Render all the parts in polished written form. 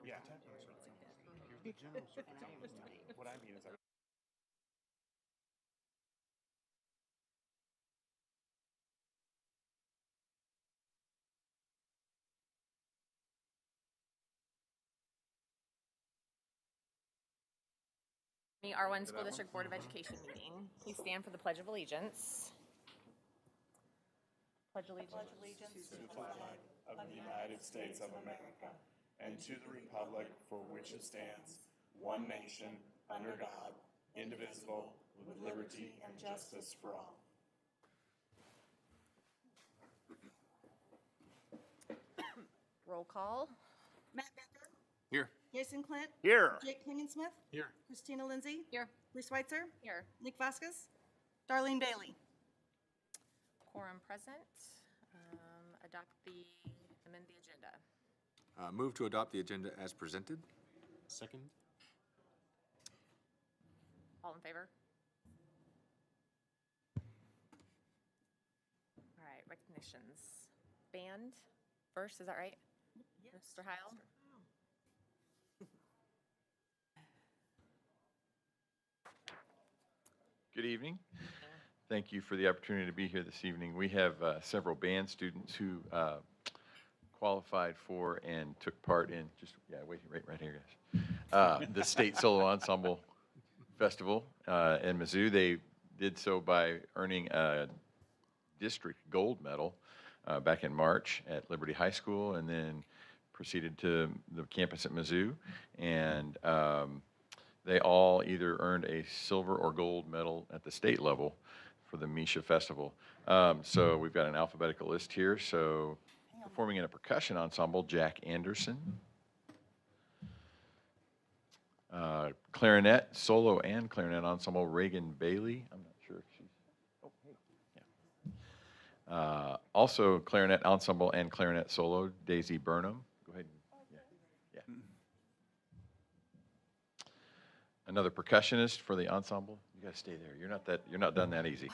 Yeah. Here's the general circumstance. What I mean is The R-1 School District Board of Education meeting. Please stand for the Pledge of Allegiance. Pledge allegiance. to the flag of the United States of America and to the republic for which it stands, one nation, under God, indivisible, with liberty and justice for all. Roll call. Matt Becker. Here. Jason Clint. Here. Jake Klingensmith. Here. Christina Lindsay. Here. Bruce Weitzer. Here. Nick Vasquez. Darlene Bailey. Quorum present. Amend the agenda. Move to adopt the agenda as presented. Second. All in favor? All right, recognitions. Band first, is that right? Yes. Mr. Heil? Good evening. Thank you for the opportunity to be here this evening. We have several band students who qualified for and took part in, right here, guys. The State Solo Ensemble Festival in Mizzou. They did so by earning a district gold medal back in March at Liberty High School, and then proceeded to the campus at Mizzou. And they all either earned a silver or gold medal at the state level for the Misha Festival. So we've got an alphabetical list here. So performing in a percussion ensemble, Jack Anderson. Clarinet, solo and clarinet ensemble, Reagan Bailey. I'm not sure if she's, oh, hey, yeah. Also clarinet ensemble and clarinet solo, Daisy Burnham. Go ahead. Yeah. Another percussionist for the ensemble. You gotta stay there. You're not done that easy.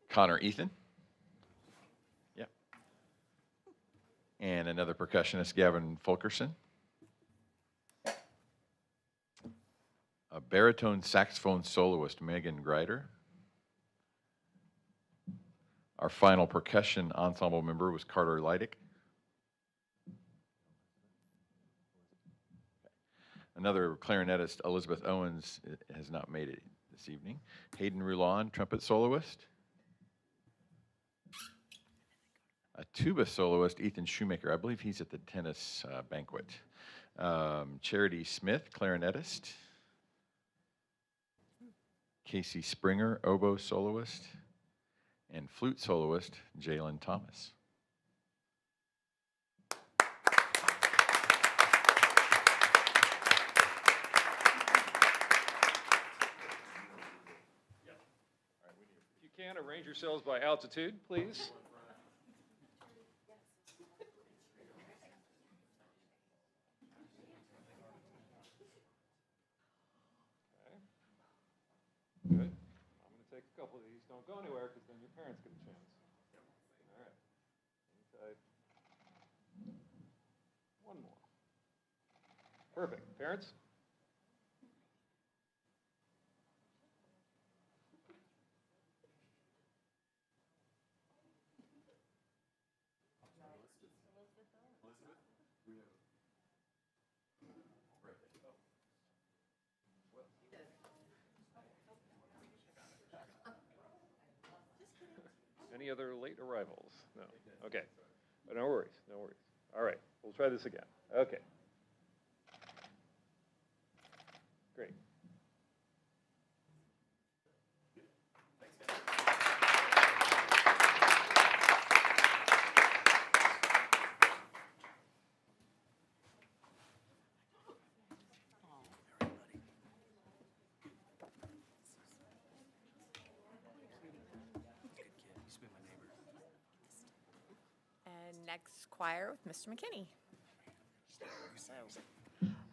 Connor Ethan. Yep. And another percussionist, Gavin Fulkerson. A baritone saxophone soloist, Megan Greider. Our final percussion ensemble member was Carter Leidick. Another clarinetist, Elizabeth Owens, has not made it this evening. Hayden Rulon, trumpet soloist. A tuba soloist, Ethan Shoemaker. I believe he's at the tennis banquet. Charity Smith, clarinetist. Casey Springer, oboe soloist. And flute soloist, Jalen Thomas. If you can, arrange yourselves by altitude, please. Okay. Good. I'm going to take a couple of these. Don't go anywhere, because then your parents get a chance. All right. Inside. One more. Perfect. Parents? Any other late arrivals? No. Okay. No worries. No worries. All right. We'll try this again. Okay. Great. And next, choir with Mr. McKinney.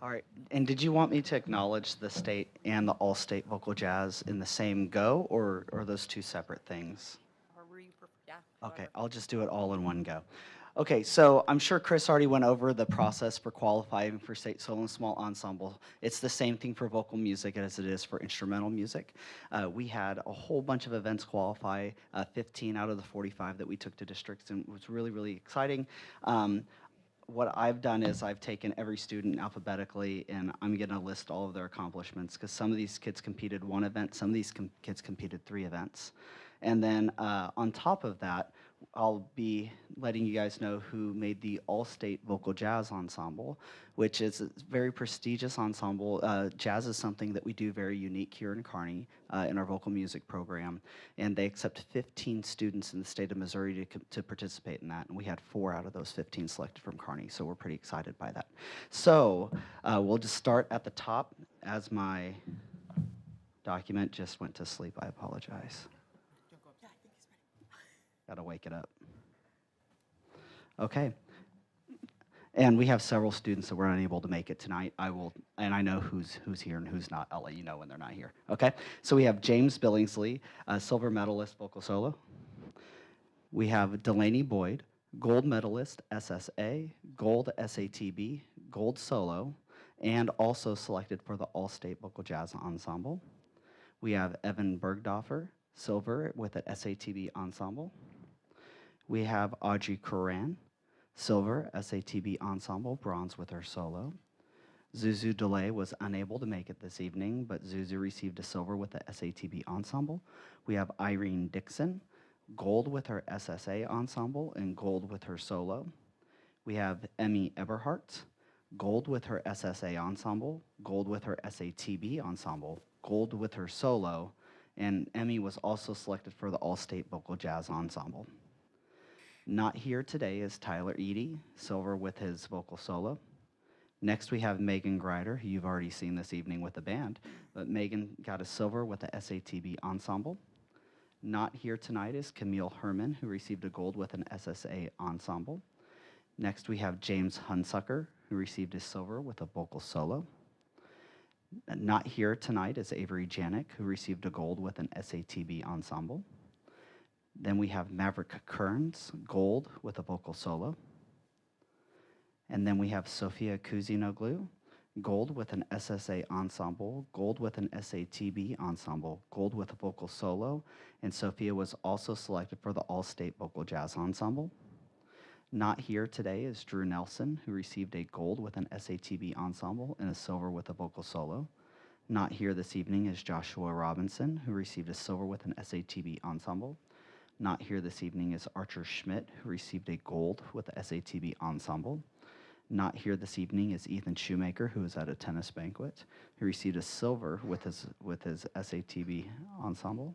All right, and did you want me to acknowledge the state and the all-state vocal jazz in the same go, or are those two seperate things? Or were you, yeah. Okay, I'll just do it all in one go. Okay, so I'm sure Chris already went over the process for qualifying for state solo and small ensemble. It's the same thing for vocal music as it is for instrumental music. We had a whole bunch of events qualify, 15 out of the 45 that we took to districts, and it was really, really exciting. What I've done is I've taken every student alphabetically, and I'm going to list all of their accomplishments, because some of these kids competed one event, some of these kids competed 3 events. And then on top of that, I'll be letting you guys know who made the All-State Vocal Jazz Ensemble, which is a very prestigious ensemble. Jazz is something that we do very unique here in Kearney in our vocal music program, and they accept 15 students in the state of Missouri to participate in that, and we had 4 out of those 15 selected from Kearney, so we're pretty excited by that. So we'll just start at the top. As my document just went to sleep, I apologize. Got to wake it up. Okay. And we have several students that were unable to make it tonight. And I know who's here and who's not. I'll let you know when they're not here. Okay. So we have James Billingsley, a silver medalist vocal solo. We have Delaney Boyd, gold medalist SSA, gold SATB, gold solo, and also selected for the All-State Vocal Jazz Ensemble. We have Evan Bergdorfer, silver with an SATB ensemble. We have Audrey Coran, silver, SATB ensemble, bronze with her solo. Zuzu DeLay was unable to make it this evening, but Zuzu received a silver with the SATB ensemble. We have Irene Dixon, gold with her SSA ensemble and gold with her solo. We have Emmy Eberhardt, gold with her SSA ensemble, gold with her SATB ensemble, gold with her solo, and Emmy was also selected for the All-State Vocal Jazz Ensemble. Not here today is Tyler Eady, silver with his vocal solo. Next we have Megan Grider, who you've already seen this evening with the band, but Megan got a silver with the SATB ensemble. Not here tonight is Camille Herman, who received a gold with an SSA ensemble. Next we have James Hunsucker, who received a silver with a vocal solo. Not here tonight is Avery Janik, who received a gold with an SATB ensemble. Then we have Maverick Kearns, gold with a vocal solo. And then we have Sophia Kuzinoglu, gold with an SSA ensemble, gold with an SATB ensemble, gold with a vocal solo, and Sophia was also selected for the All-State Vocal Jazz Ensemble. Not here today is Drew Nelson, who received a gold with an SATB ensemble and a silver with a vocal solo. Not here this evening is Joshua Robinson, who received a silver with an SATB ensemble. Not here this evening is Archer Schmidt, who received a gold with the SATB ensemble. Not here this evening is Ethan Shoemaker, who was at a tennis banquet, who received a silver with his SATB ensemble.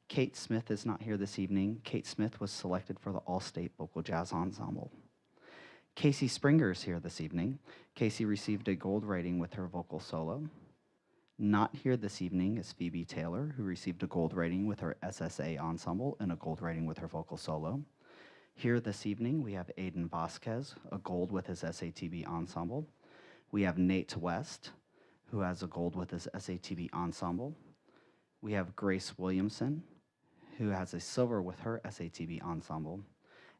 Kate Smith is not here this evening. Kate Smith was selected for the All-State Vocal Jazz Ensemble. Casey Springer is here this evening. Casey received a gold rating with her vocal solo. Not here this evening is Phoebe Taylor, who received a gold rating with her SSA ensemble and a gold rating with her vocal solo. Here this evening, we have Aiden Vasquez, a gold with his SATB ensemble. We have Nate West, who has a gold with his SATB ensemble. We have Grace Williamson, who has a silver with her SATB ensemble.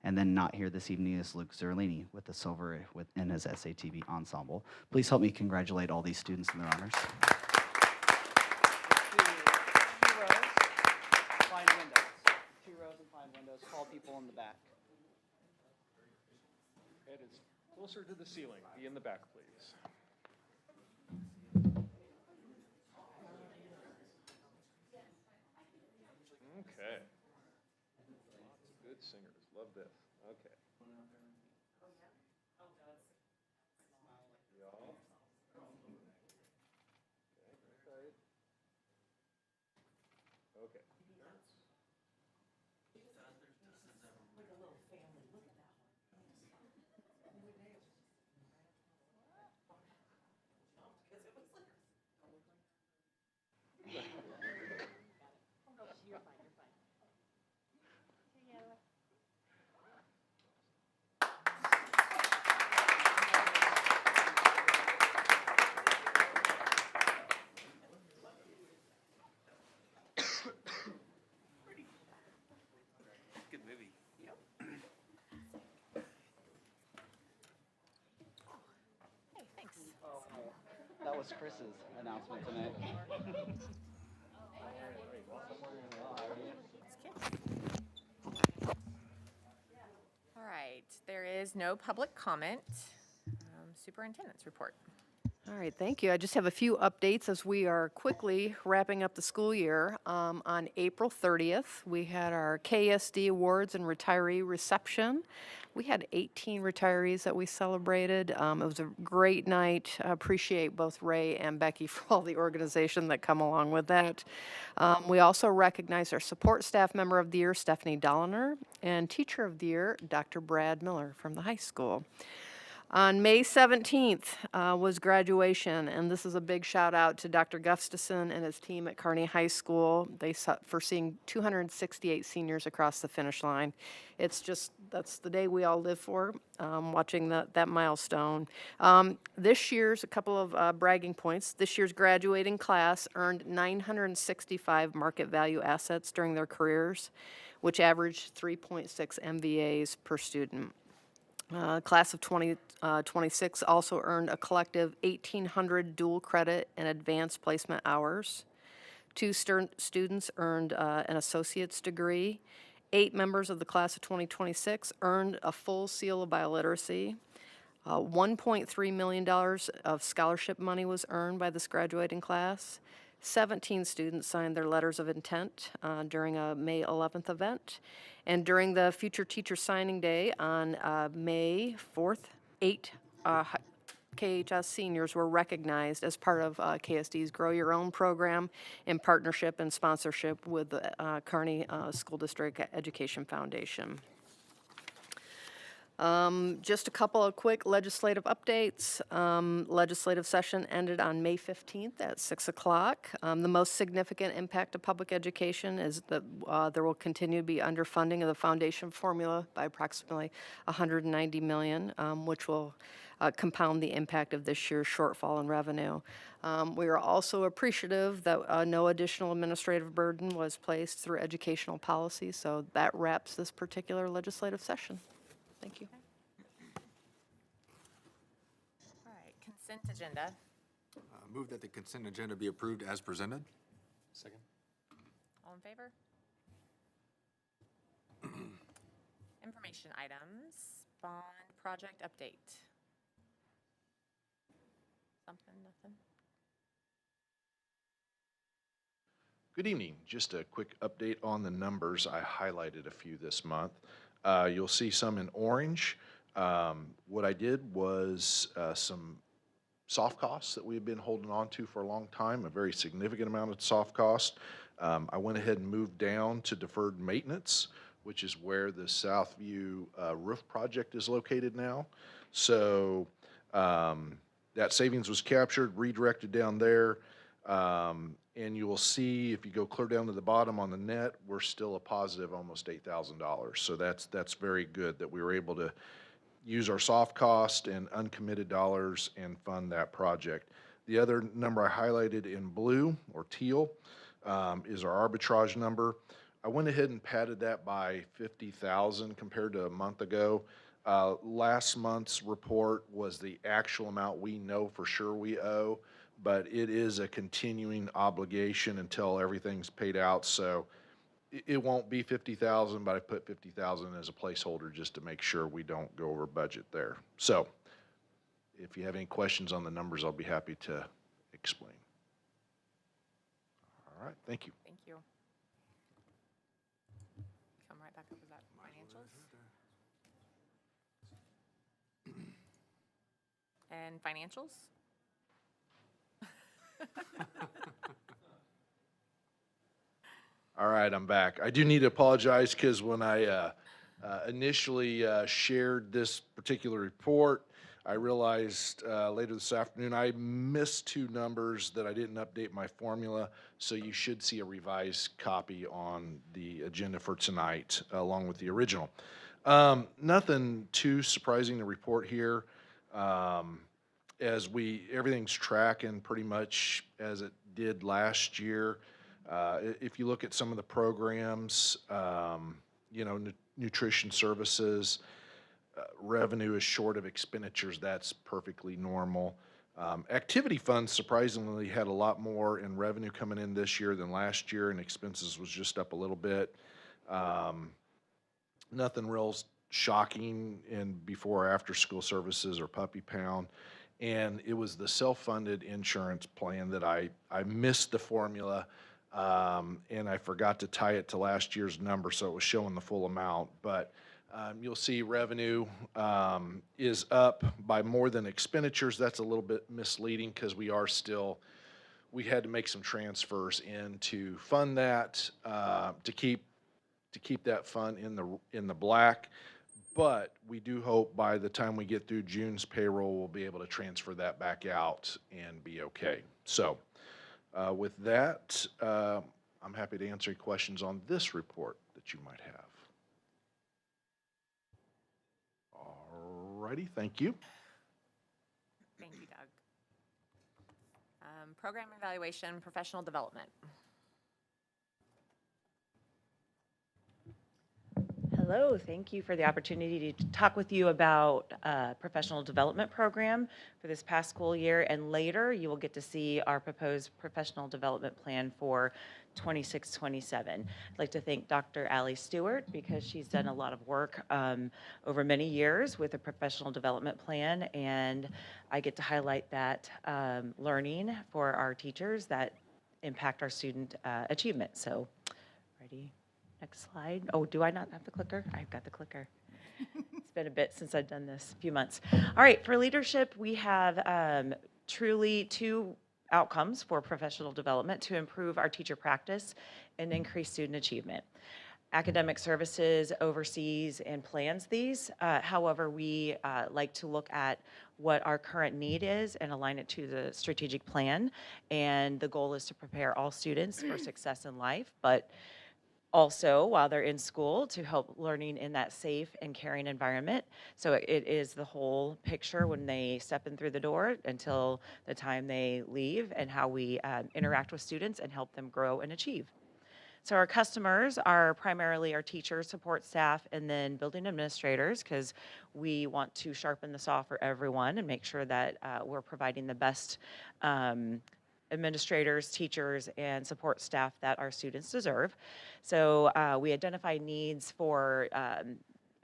And then not here this evening is Luke Zerlini with the silver in his SATB ensemble. Please help me congratulate all these students and their honors. Two rows and find windows. Call people in the back. Head is closer to the ceiling. Be in the back, please. Okay. Lots of good singers. Love this. Okay. Y'all. Okay. Okay. was Chris's announcement tonight. All right, there is no public comment. Superintendent's report. All right, thank you. I just have a few updates as we are quickly wrapping up the school year. On April 30th, we had our KSD Awards and Retiree Reception. We had 18 retirees that we celebrated. It was a great night. I appreciate both Ray and Becky for all the organization that come along with that. We also recognized our support staff member of the year, Stephanie Dolliner, and teacher of the year, Dr. Brad Miller from the high school. On May 17th was graduation, and this is a big shout out to Dr. Gustafson and his team at Kearney High School. For seeing 268 seniors across the finish line. It's just, that's the day we all live for, watching that milestone. This year's, a couple of bragging points. This year's graduating class earned 965 market value assets during their careers, which averaged 3.6 MVAs per student. Class of 2026 also earned a collective 1,800 dual credit and advanced placement hours. 2 students earned an associate's degree. 8 members of the class of 2026 earned a full seal of bioliteracy. $1.3 million of scholarship money was earned by this graduating class. 17 students signed their letters of intent during a May 11th event. And during the Future Teacher Signing Day on May 4th, 8 KHS seniors were recognized as part of KSD's Grow Your Own program in partnership and sponsorship with the Kearney School District Education Foundation. Just a couple of quick legislative updates. Legislative session ended on May 15th at 6 o'clock. The most significant impact of public education is that there will continue to be underfunding of the foundation formula by approximately $190 million, which will compound the impact of this year's shortfall in revenue. We are also appreciative that no additional administrative burden was placed through educational policy, so that wraps this particular legislative session. Thank you. All right, consent agenda. Move that the consent agenda be approved as presented. Second. All in favor? Information items. Bond project update. Something, nothing? Good evening. Just a quick update on the numbers. I highlighted a few this month. You'll see some in orange. What I did was some soft costs that we've been holding on to for a long time, a very significant amount of soft cost. I went ahead and moved down to deferred maintenance, which is where the Southview roof project is located now. So that savings was captured, redirected down there. And you will see, if you go clear down to the bottom on the net, we're still a positive almost $8,000. So that's very good that we were able to use our soft cost and uncommitted dollars and fund that project. The other number I highlighted in blue or teal is our arbitrage number. I went ahead and padded that by 50,000 compared to a month ago. Last month's report was the actual amount we know for sure we owe, but it is a continuing obligation until everything's paid out. So it won't be 50,000, but I put 50,000 as a placeholder just to make sure we don't go over budget there. So if you have any questions on the numbers, I'll be happy to explain. All right, thank you. Thank you. Come right back up with that financials. And financials? All right, I'm back. I do need to apologize because when I initially shared this particular report, I realized later this afternoon I missed 2 numbers that I didn't update my formula, so you should see a revised copy on the agenda for tonight along with the original. Nothing too surprising to report here. Everything's tracking pretty much as it did last year. If you look at some of the programs, nutrition services, revenue is short of expenditures. That's perfectly normal. Activity funds surprisingly had a lot more in revenue coming in this year than last year, and expenses was just up a little bit. Nothing real shocking in before or after school services or puppy pound. And it was the self-funded insurance plan that I missed the formula, and I forgot to tie it to last year's number, so it was showing the full amount. But you'll see revenue is up by more than expenditures. That's a little bit misleading because we had to make some transfers in to fund that, to keep that fund in the black. But we do hope by the time we get through June's payroll, we'll be able to transfer that back out and be okay. So with that, I'm happy to answer any questions on this report that you might have. All righty, thank you. Thank you, Doug. Program evaluation, professional development. Hello, thank you for the opportunity to talk with you about professional development program for this past school year, and later you will get to see our proposed professional development plan for 26-27. I'd like to thank Dr. Allie Stewart because she's done a lot of work over many years with a professional development plan, and I get to highlight that learning for our teachers that impact our student achievement. So, ready? Next slide. Oh, do I not have the clicker? I've got the clicker. It's been a bit since I've done this, a few months. All right, for leadership, we have truly two outcomes for professional development to improve our teacher practice and increase student achievement. Academic Services oversees and plans these. However, we like to look at what our current need is and align it to the strategic plan. And the goal is to prepare all students for success in life, but also while they're in school to help learning in that safe and caring environment. So it is the whole picture when they step in through the door until the time they leave, and how we interact with students and help them grow and achieve. So our customers are primarily our teachers, support staff, and then building administrators, because we want to sharpen the saw for everyone and make sure that we're providing the best administrators, teachers, and support staff that our students deserve. So we identify needs for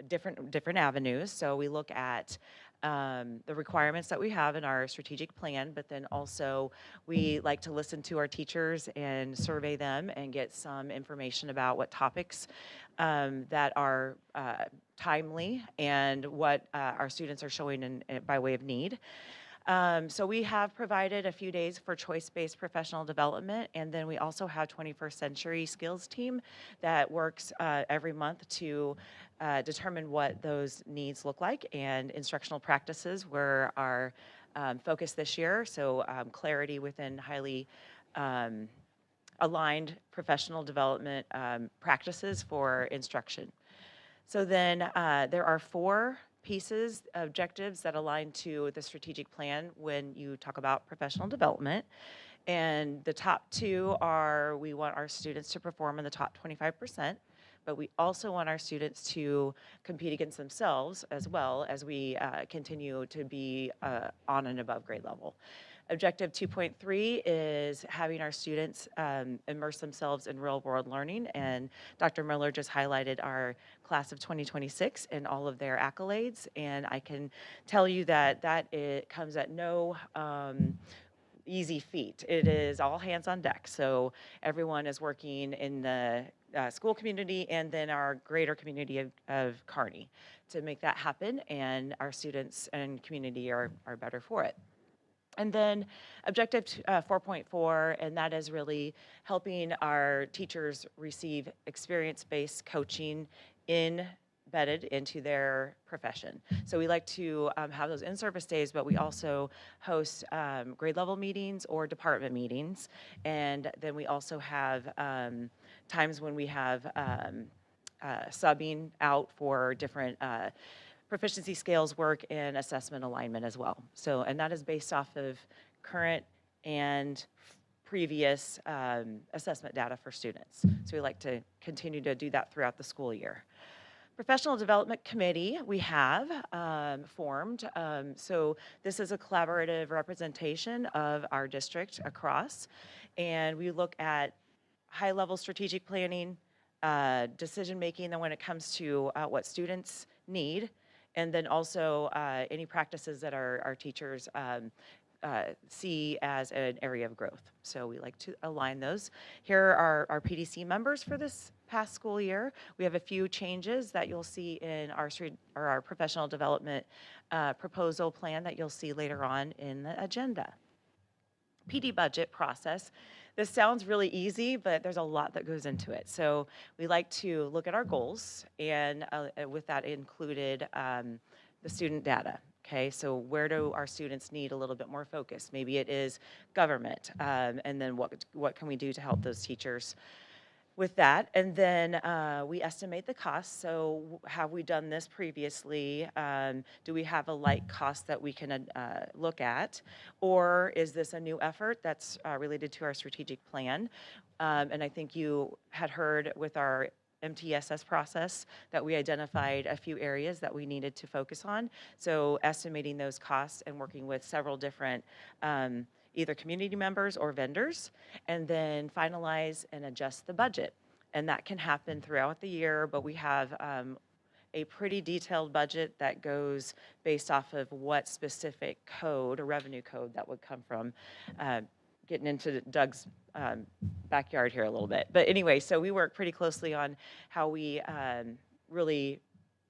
different avenues. So we look at the requirements that we have in our strategic plan, but then also we like to listen to our teachers and survey them and get some information about what topics that are timely and what our students are showing by way of need. So we have provided a few days for choice-based professional development, and then we also have 21st Century Skills Team that works every month to determine what those needs look like, and instructional practices were our focus this year. So clarity within highly aligned professional development practices for instruction. So then there are 4 pieces, objectives that align to the strategic plan when you talk about professional development. And the top 2 are, we want our students to perform in the top 25%, but we also want our students to compete against themselves as well as we continue to be on and above grade level. Objective 2.3 is having our students immerse themselves in real-world learning, and Dr. Miller just highlighted our class of 2026 and all of their accolades, and I can tell you that it comes at no easy feat. It is all hands on deck, so everyone is working in the school community and then our greater community of Kearney to make that happen, and our students and community are better for it. And then objective 4.4, and that is really helping our teachers receive experience-based coaching embedded into their profession. So we like to have those in-service days, but we also host grade level meetings or department meetings. And then we also have times when we have subbing out for different proficiency scales work and assessment alignment as well. So, and that is based off of current and previous assessment data for students. So we like to continue to do that throughout the school year. Professional Development Committee we have formed. So this is a collaborative representation of our district across. And we look at high-level strategic planning, decision-making, then when it comes to what students need, and then also any practices that our teachers see as an area of growth. So we like to align those. Here are our PDC members for this past school year. We have a few changes that you'll see in our professional development proposal plan that you'll see later on in the agenda. PD budget process. This sounds really easy, but there's a lot that goes into it. So we like to look at our goals, and with that included the student data. Okay, so where do our students need a little bit more focus? Maybe it is government, and then what can we do to help those teachers with that? And then we estimate the cost. So have we done this previously? Do we have a like cost that we can look at? Or is this a new effort that's related to our strategic plan? And I think you had heard with our MTSS process that we identified a few areas that we needed to focus on. So estimating those costs and working with several different either community members or vendors, and then finalize and adjust the budget. And that can happen throughout the year, but we have a pretty detailed budget that goes based off of what specific code or revenue code that would come from. Getting into Doug's backyard here a little bit. But anyway, so we work pretty closely on how we really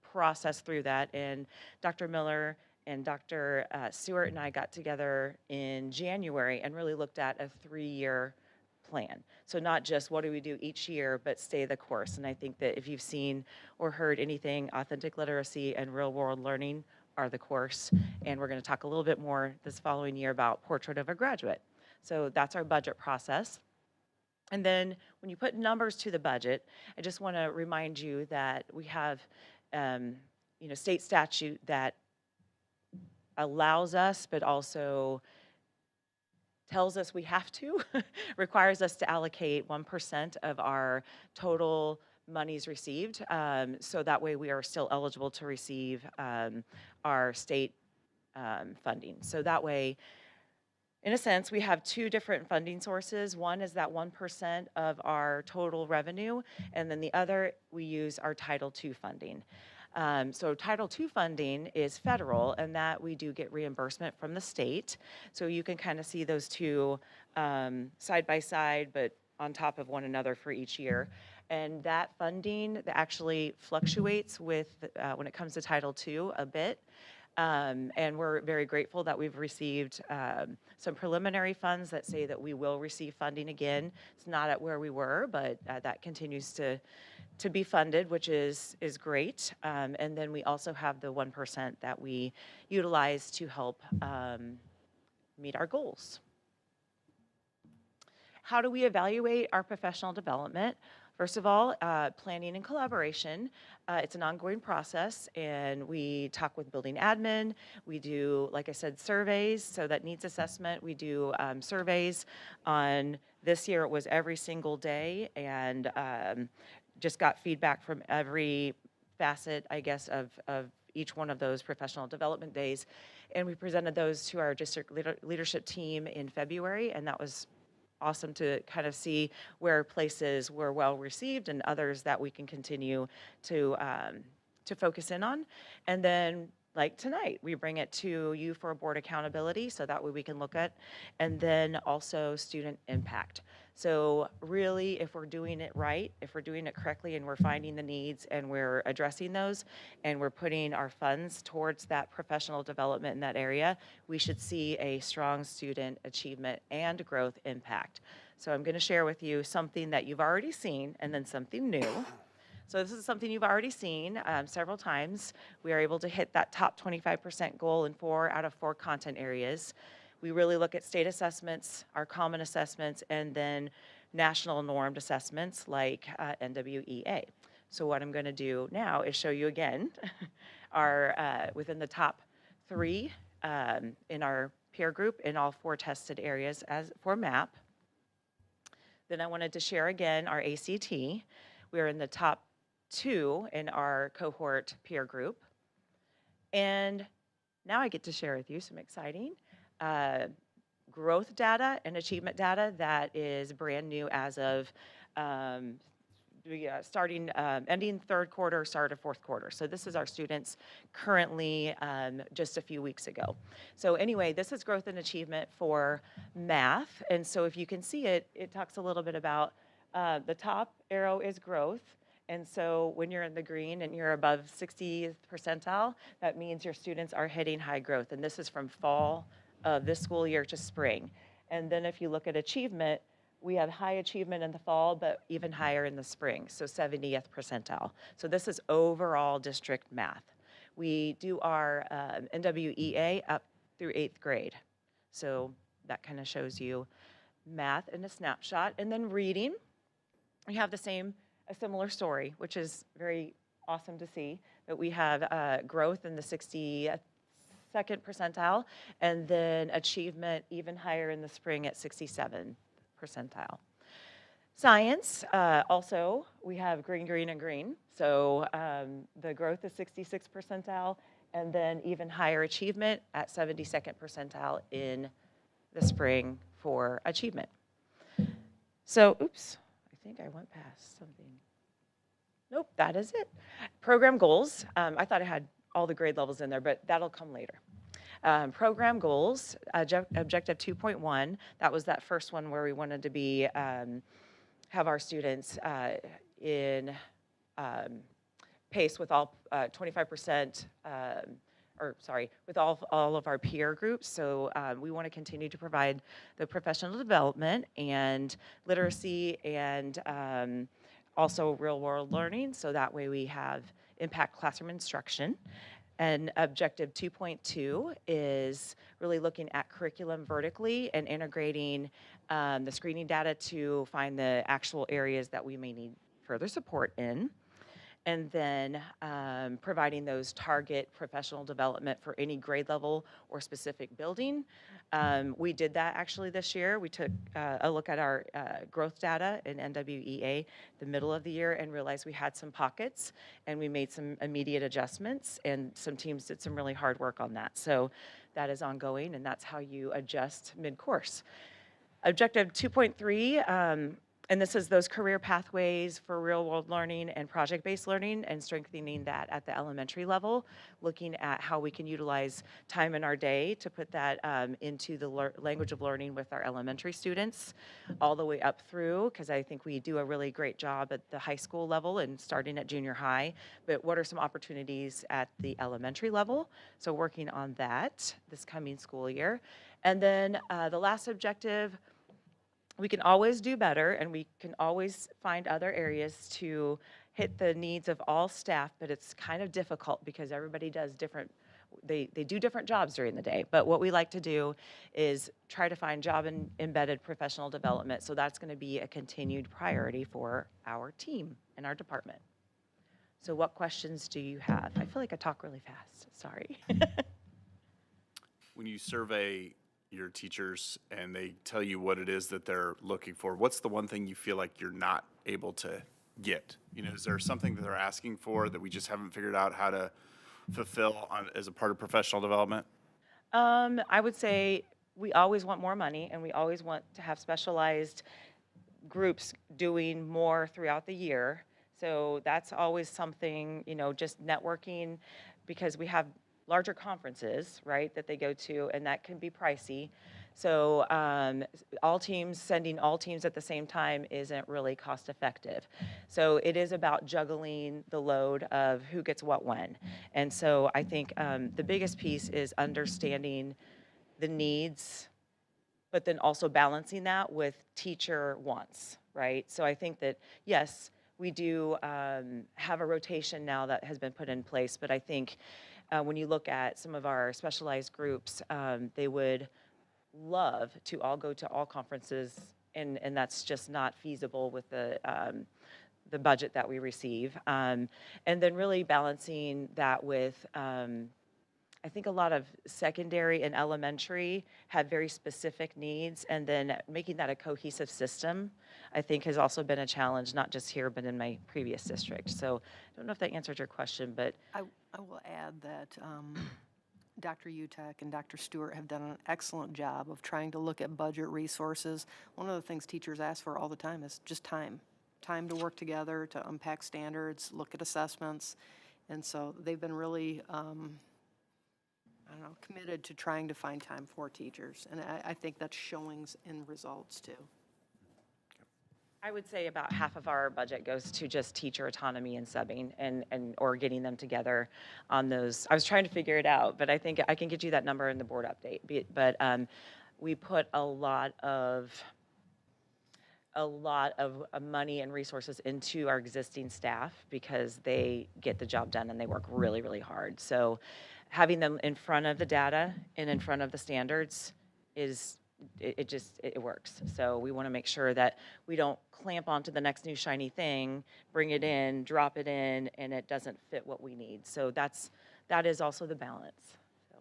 process through that. And Dr. Miller and Dr. Stewart and I got together in January and really looked at a 3-year plan. So not just what do we do each year, but stay the course. And I think that if you've seen or heard anything, authentic literacy and real world learning are the course. And we're going to talk a little bit more this following year about Portrait of a Graduate. So that's our budget process. And then when you put numbers to the budget, I just want to remind you that we have state statute that allows us, but also tells us we have to, requires us to allocate 1% of our total monies received. So that way we are still eligible to receive our state funding. So that way, in a sense, we have 2 different funding sources. One is that 1% of our total revenue, and then the other, we use our Title II funding. So Title II funding is federal, and that we do get reimbursement from the state. So you can kind of see those two side by side, but on top of one another for each year. And that funding that actually fluctuates with when it comes to Title II a bit. And we're very grateful that we've received some preliminary funds that say that we will receive funding again. It's not at where we were, but that continues to be funded, which is great. And then we also have the 1% that we utilize to help meet our goals. How do we evaluate our professional development? First of all, planning and collaboration. It's an ongoing process, and we talk with building admin. We do, like I said, surveys, so that needs assessment. We do surveys on, this year it was every single day, and just got feedback from every facet, I guess, of each one of those professional development days. And we presented those to our district leadership team in February, and that was awesome to kind of see where places were well received and others that we can continue to focus in on. And then, like tonight, we bring it to you for board accountability, so that way we can look at, and then also student impact. So really, if we're doing it right, if we're doing it correctly, and we're finding the needs and we're addressing those, and we're putting our funds towards that professional development in that area, we should see a strong student achievement and growth impact. So I'm going to share with you something that you've already seen and then something new. So this is something you've already seen several times. We are able to hit that top 25% goal in 4 out of 4 content areas. We really look at state assessments, our common assessments, and then national normed assessments like NWEA. So what I'm going to do now is show you again our within the top 3 in our peer group in all 4 tested areas as for MAP. Then I wanted to share again our ACT. We are in the top 2 in our cohort peer group. And now I get to share with you some exciting growth data and achievement data that is brand new as of ending third quarter, start of fourth quarter. So this is our students currently just a few weeks ago. So anyway, this is growth and achievement for math. And so if you can see it, it talks a little bit about the top arrow is growth. And so when you're in the green and you're above 60th percentile, that means your students are hitting high growth. And this is from fall of this school year to spring. And then if you look at achievement, we have high achievement in the fall, but even higher in the spring, so 70th percentile. So this is overall district math. We do our NWEA up through 8th grade. So that kind of shows you math in a snapshot. And then reading, we have a similar story, which is very awesome to see, that we have growth in the 62nd percentile, and then achievement even higher in the spring at 67th percentile. Science, also, we have green, green, and green. So the growth is 66th percentile, and then even higher achievement at 72nd percentile in the spring for achievement. So, oops. I think I went past something. Nope, that is it. Program goals. I thought I had all the grade levels in there, but that'll come later. Program goals, objective 2.1, that was that first one where we wanted to be, have our students in pace with all 25%, with all of our peer groups. So we want to continue to provide the professional development and literacy and also real world learning. So that way we have impact classroom instruction. And objective 2.2 is really looking at curriculum vertically and integrating the screening data to find the actual areas that we may need further support in. And then providing those target professional development for any grade level or specific building. We did that actually this year. We took a look at our growth data in NWEA the middle of the year and realized we had some pockets, and we made some immediate adjustments, and some teams did some really hard work on that. So that is ongoing, and that's how you adjust mid-course. Objective 2.3, and this is those career pathways for real world learning and project-based learning, and strengthening that at the elementary level, looking at how we can utilize time in our day to put that into the language of learning with our elementary students all the way up through, because I think we do a really great job at the high school level and starting at junior high, but what are some opportunities at the elementary level? So working on that this coming school year. And then the last objective, we can always do better, and we can always find other areas to hit the needs of all staff, but it's kind of difficult because everybody does different, they do different jobs during the day. But what we like to do is try to find job embedded professional development. So that's going to be a continued priority for our team and our department. So what questions do you have? I feel like I talk really fast, sorry. When you survey your teachers and they tell you what it is that they're looking for, what's the one thing you feel like you're not able to get? You know, is there something that they're asking for that we just haven't figured out how to fulfill as a part of professional development? I would say we always want more money, and we always want to have specialized groups doing more throughout the year. So that's always something, you know, just networking, because we have larger conferences, right, that they go to, and that can be pricey. So sending all teams at the same time isn't really cost effective. So it is about juggling the load of who gets what when. And so I think the biggest piece is understanding the needs, but then also balancing that with teacher wants, right? So I think that, yes, we do have a rotation now that has been put in place, but I think when you look at some of our specialized groups, they would love to all go to all conferences, and that's just not feasible with the budget that we receive. And then really balancing that with I think a lot of secondary and elementary have very specific needs, and then making that a cohesive system, I think, has also been a challenge, not just here, but in my previous district. So I don't know if that answered your question, but I will add that Dr. Utek and Dr. Stewart have done an excellent job of trying to look at budget resources. One of the things teachers ask for all the time is just time. Time to work together, to unpack standards, look at assessments. And so they've been really, committed to trying to find time for teachers. And I think that's showing in results too. I would say about half of our budget goes to just teacher autonomy and subbing and or getting them together on those. I was trying to figure it out, but I think I can get you that number in the board update. But we put a lot of money and resources into our existing staff because they get the job done and they work really, really hard. So having them in front of the data and in front of the standards it works. So we want to make sure that we don't clamp onto the next new shiny thing, bring it in, drop it in, and it doesn't fit what we need. So that is also the balance. So.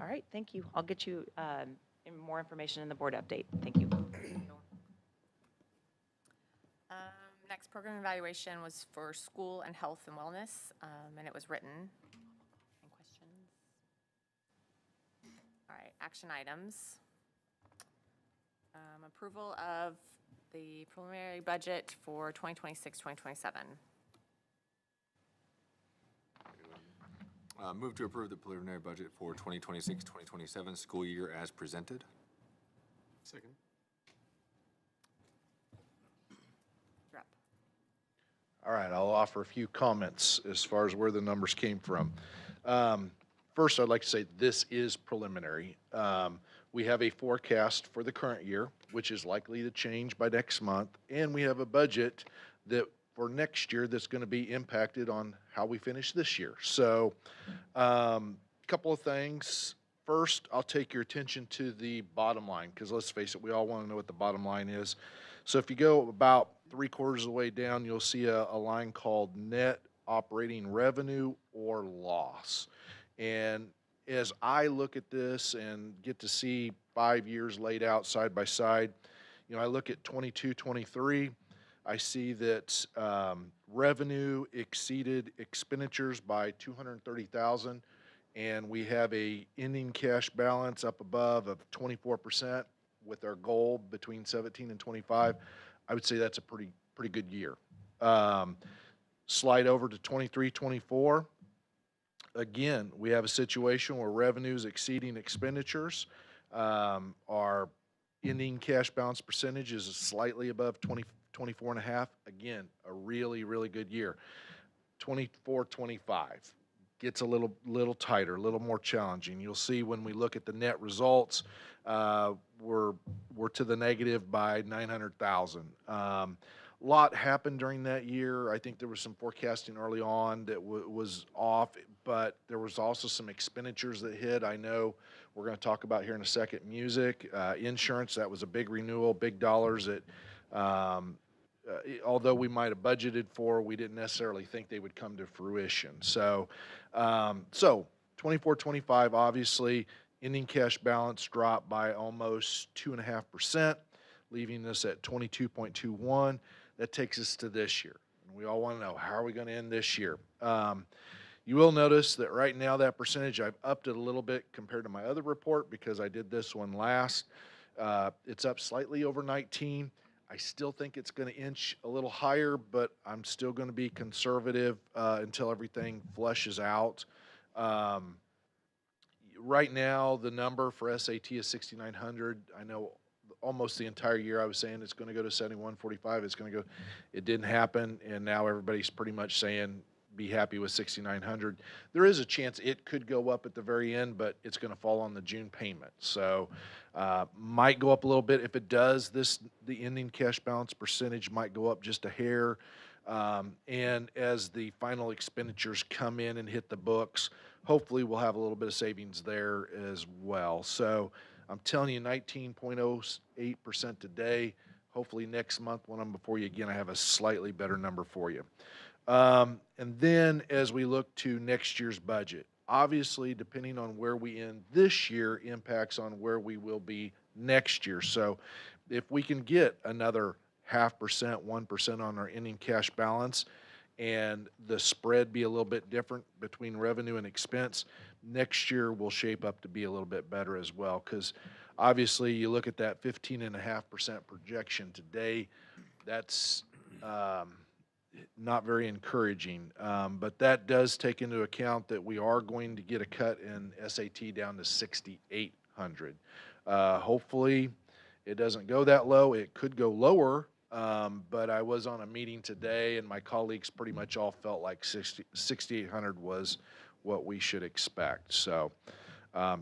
All right, thank you. I'll get you more information in the board update. Thank you. Next program evaluation was for school and health and wellness, and it was written. Any questions? All right, action items. Approval of the preliminary budget for 2026-2027. Move to approve the preliminary budget for 2026-2027 school year as presented. Second. Rep. All right, I'll offer a few comments as far as where the numbers came from. First, I'd like to say this is preliminary. We have a forecast for the current year, which is likely to change by next month, and we have a budget that for next year that's going to be impacted on how we finish this year. So, a couple of things. First, I'll take your attention to the bottom line, because let's face it, we all want to know what the bottom line is. So if you go about 3/4 of the way down, you'll see a line called net operating revenue or loss. And as I look at this and get to see 5 years laid out side by side, I look at 22, 23, I see that revenue exceeded expenditures by $230,000, and we have a ending cash balance up above of 24% with our goal between 17 and 25. I would say that's a pretty good year. Slide over to 23, 24. Again, we have a situation where revenues exceeding expenditures. Our ending cash balance percentage is slightly above 24.5. Again, a really, really good year. 24, 25 gets a little tighter, a little more challenging. You'll see when we look at the net results, we're to the negative by $900,000. A lot happened during that year. I think there was some forecasting early on that was off, but there was also some expenditures that hit. I know we're going to talk about here in a second. Music, insurance, that was a big renewal, big dollars that although we might have budgeted for, we didn't necessarily think they would come to fruition. So 24, 25, obviously, ending cash balance dropped by almost 2.5%, leaving us at 22.21. That takes us to this year. And we all want to know, how are we going to end this year? You will notice that right now that percentage, I've upped it a little bit compared to my other report because I did this one last. It's up slightly over 19. I still think it's going to inch a little higher, but I'm still going to be conservative until everything flushes out. Right now, the number for SAT is 6,900. I know almost the entire year I was saying it's going to go to 7,145. It's going to go. It didn't happen, and now everybody's pretty much saying be happy with 6,900. There is a chance it could go up at the very end, but it's going to fall on the June payment. So might go up a little bit. If it does, the ending cash balance percentage might go up just a hair. And as the final expenditures come in and hit the books, hopefully we'll have a little bit of savings there as well. So I'm telling you, 19.08% today. Hopefully next month when I'm before you again, I have a slightly better number for you. And then as we look to next year's budget, obviously, depending on where we end this year impacts on where we will be next year. So if we can get another 0.5%, 1% on our ending cash balance, and the spread be a little bit different between revenue and expense, next year will shape up to be a little bit better as well. Because obviously, you look at that 15.5% projection today, that's not very encouraging. But that does take into account that we are going to get a cut in SAT down to 6,800. Hopefully, it doesn't go that low. It could go lower. But I was on a meeting today, and my colleagues pretty much all felt like 6,800 was what we should expect. So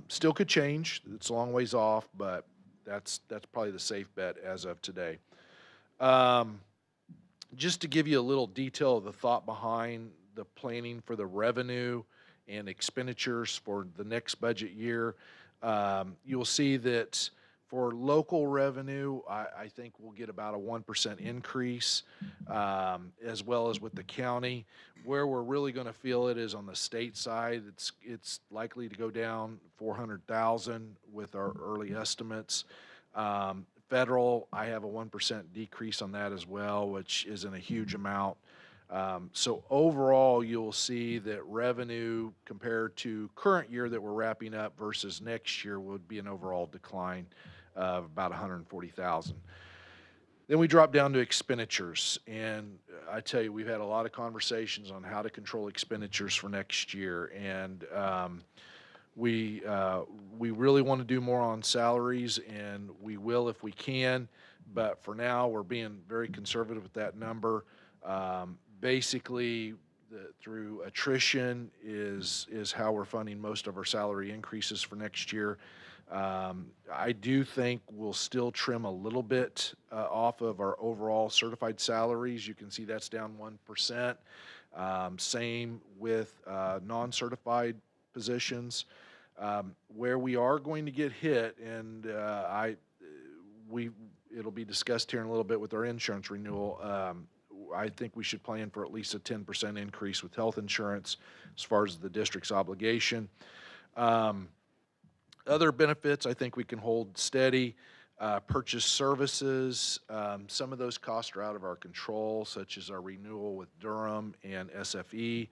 still could change. It's a long ways off, but that's probably the safe bet as of today. Just to give you a little detail of the thought behind the planning for the revenue and expenditures for the next budget year, you'll see that for local revenue, I think we'll get about a 1% increase, as well as with the county. Where we're really going to feel it is on the state side. It's likely to go down 400,000 with our early estimates. Federal, I have a 1% decrease on that as well, which isn't a huge amount. So overall, you'll see that revenue compared to current year that we're wrapping up versus next year would be an overall decline of about 140,000. Then we drop down to expenditures, and I tell you, we've had a lot of conversations on how to control expenditures for next year, and we really want to do more on salaries, and we will if we can, but for now, we're being very conservative with that number. Basically, through attrition is how we're funding most of our salary increases for next year. I do think we'll still trim a little bit off of our overall certified salaries. You can see that's down 1%. Same with non-certified positions. Where we are going to get hit, and it'll be discussed here in a little bit with our insurance renewal. I think we should plan for at least a 10% increase with health insurance as far as the district's obligation. Other benefits, I think we can hold steady. Purchase services, some of those costs are out of our control, such as our renewal with Durham and SFE.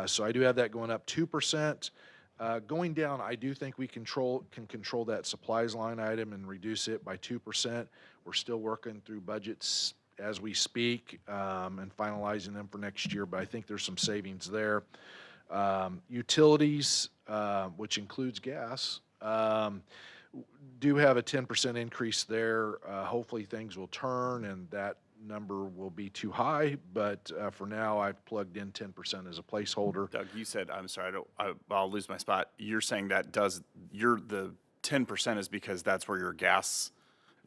So I do have that going up 2%. Going down, I do think we can control that supplies line item and reduce it by 2%. We're still working through budgets as we speak and finalizing them for next year, but I think there's some savings there. Utilities, which includes gas, do have a 10% increase there. Hopefully things will turn and that number will be too high, but for now I've plugged in 10% as a placeholder. Doug, you said, I'm sorry, I'll lose my spot. You're saying that the 10% is because that's where your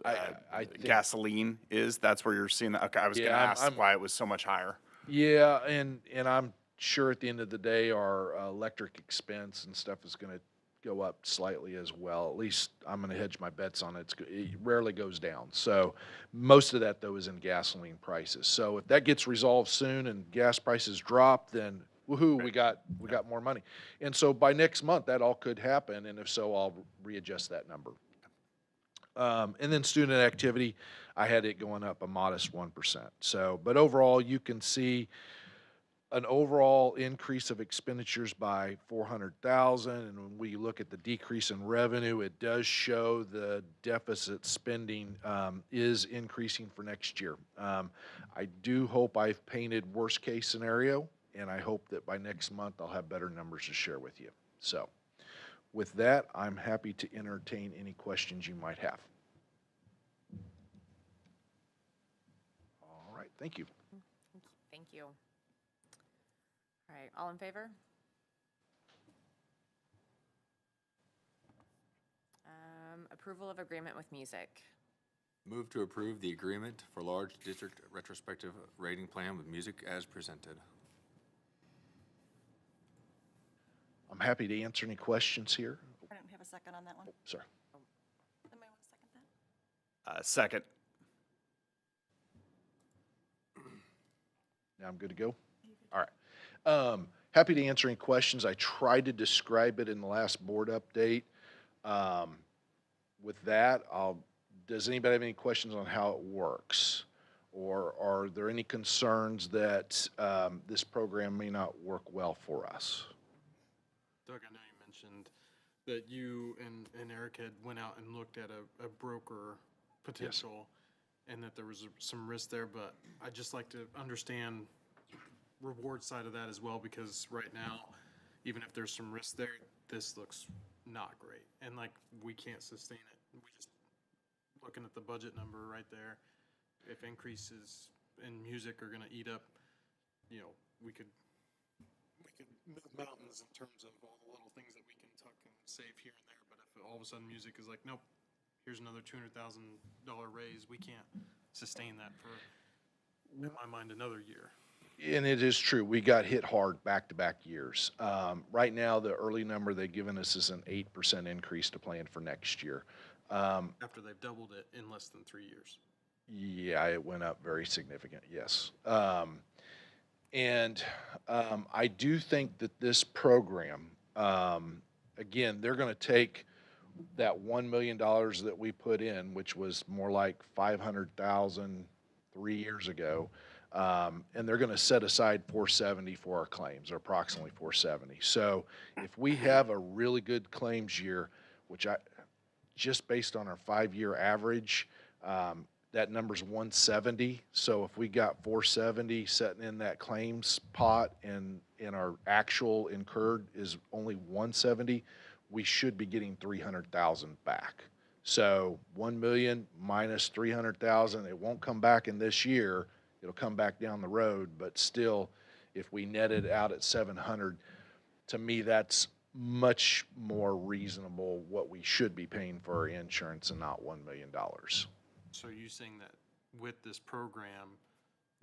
I think gasoline is? That's where you're seeing that? Okay, I was going to ask why it was so much higher. Yeah, and I'm sure at the end of the day our electric expense and stuff is going to go up slightly as well. At least I'm going to hedge my bets on it. It rarely goes down. So most of that, though, is in gasoline prices. So if that gets resolved soon and gas prices drop, then woohoo, we got more money. And so by next month, that all could happen. And if so, I'll readjust that number. And then student activity, I had it going up a modest 1%. So, but overall, you can see an overall increase of expenditures by 400,000, and when we look at the decrease in revenue, it does show the deficit spending is increasing for next year. I do hope I've painted worst case scenario, and I hope that by next month I'll have better numbers to share with you. So with that, I'm happy to entertain any questions you might have. All right, thank you. Thank you. All right, all in favor? Approval of agreement with music. Move to approve the agreement for large district retrospective rating plan with music as presented. I'm happy to answer any questions here. I don't have a second on that one. Sorry. Somebody want to second that? Second. Now I'm good to go? You Happy to answer any questions. I tried to describe it in the last board update. With that, does anybody have any questions on how it works? Or are there any concerns that this program may not work well for us? Doug, I know you mentioned that you and Eric had went out and looked at a broker potential and that there was some risk there, but I'd just like to understand reward side of that as well, because right now, even if there's some risk there, this looks not great. And like, we can't sustain it. We just, looking at the budget number right there, if increases in music are gonna eat up, you know, we could move mountains in terms of all the little things that we can tuck and save here and there, but if all of a sudden music is like, nope, here's another $200,000 raise, we can't sustain that for, in my mind, another year. And it is true. We got hit hard back-to-back years. Right now, the early number they've given us is an 8% increase to plan for next year. After they've doubled it in less than 3 years. Yeah, it went up very significant, yes. I do think that this program, again, they're going to take that $1 million that we put in, which was more like $500,000 3 years ago, and they're going to set aside $470 for our claims, or approximately $470. So if we have a really good claims year, which just based on our 5-year average, that number's $170. So if we got $470 sitting in that claims pot and our actual incurred is only $170, we should be getting $300,000 back. So $1 million minus $300,000, it won't come back in this year. It'll come back down the road, but still, if we net it out at $700, to me, that's much more reasonable what we should be paying for our insurance and not $1 million. So are you saying that with this program,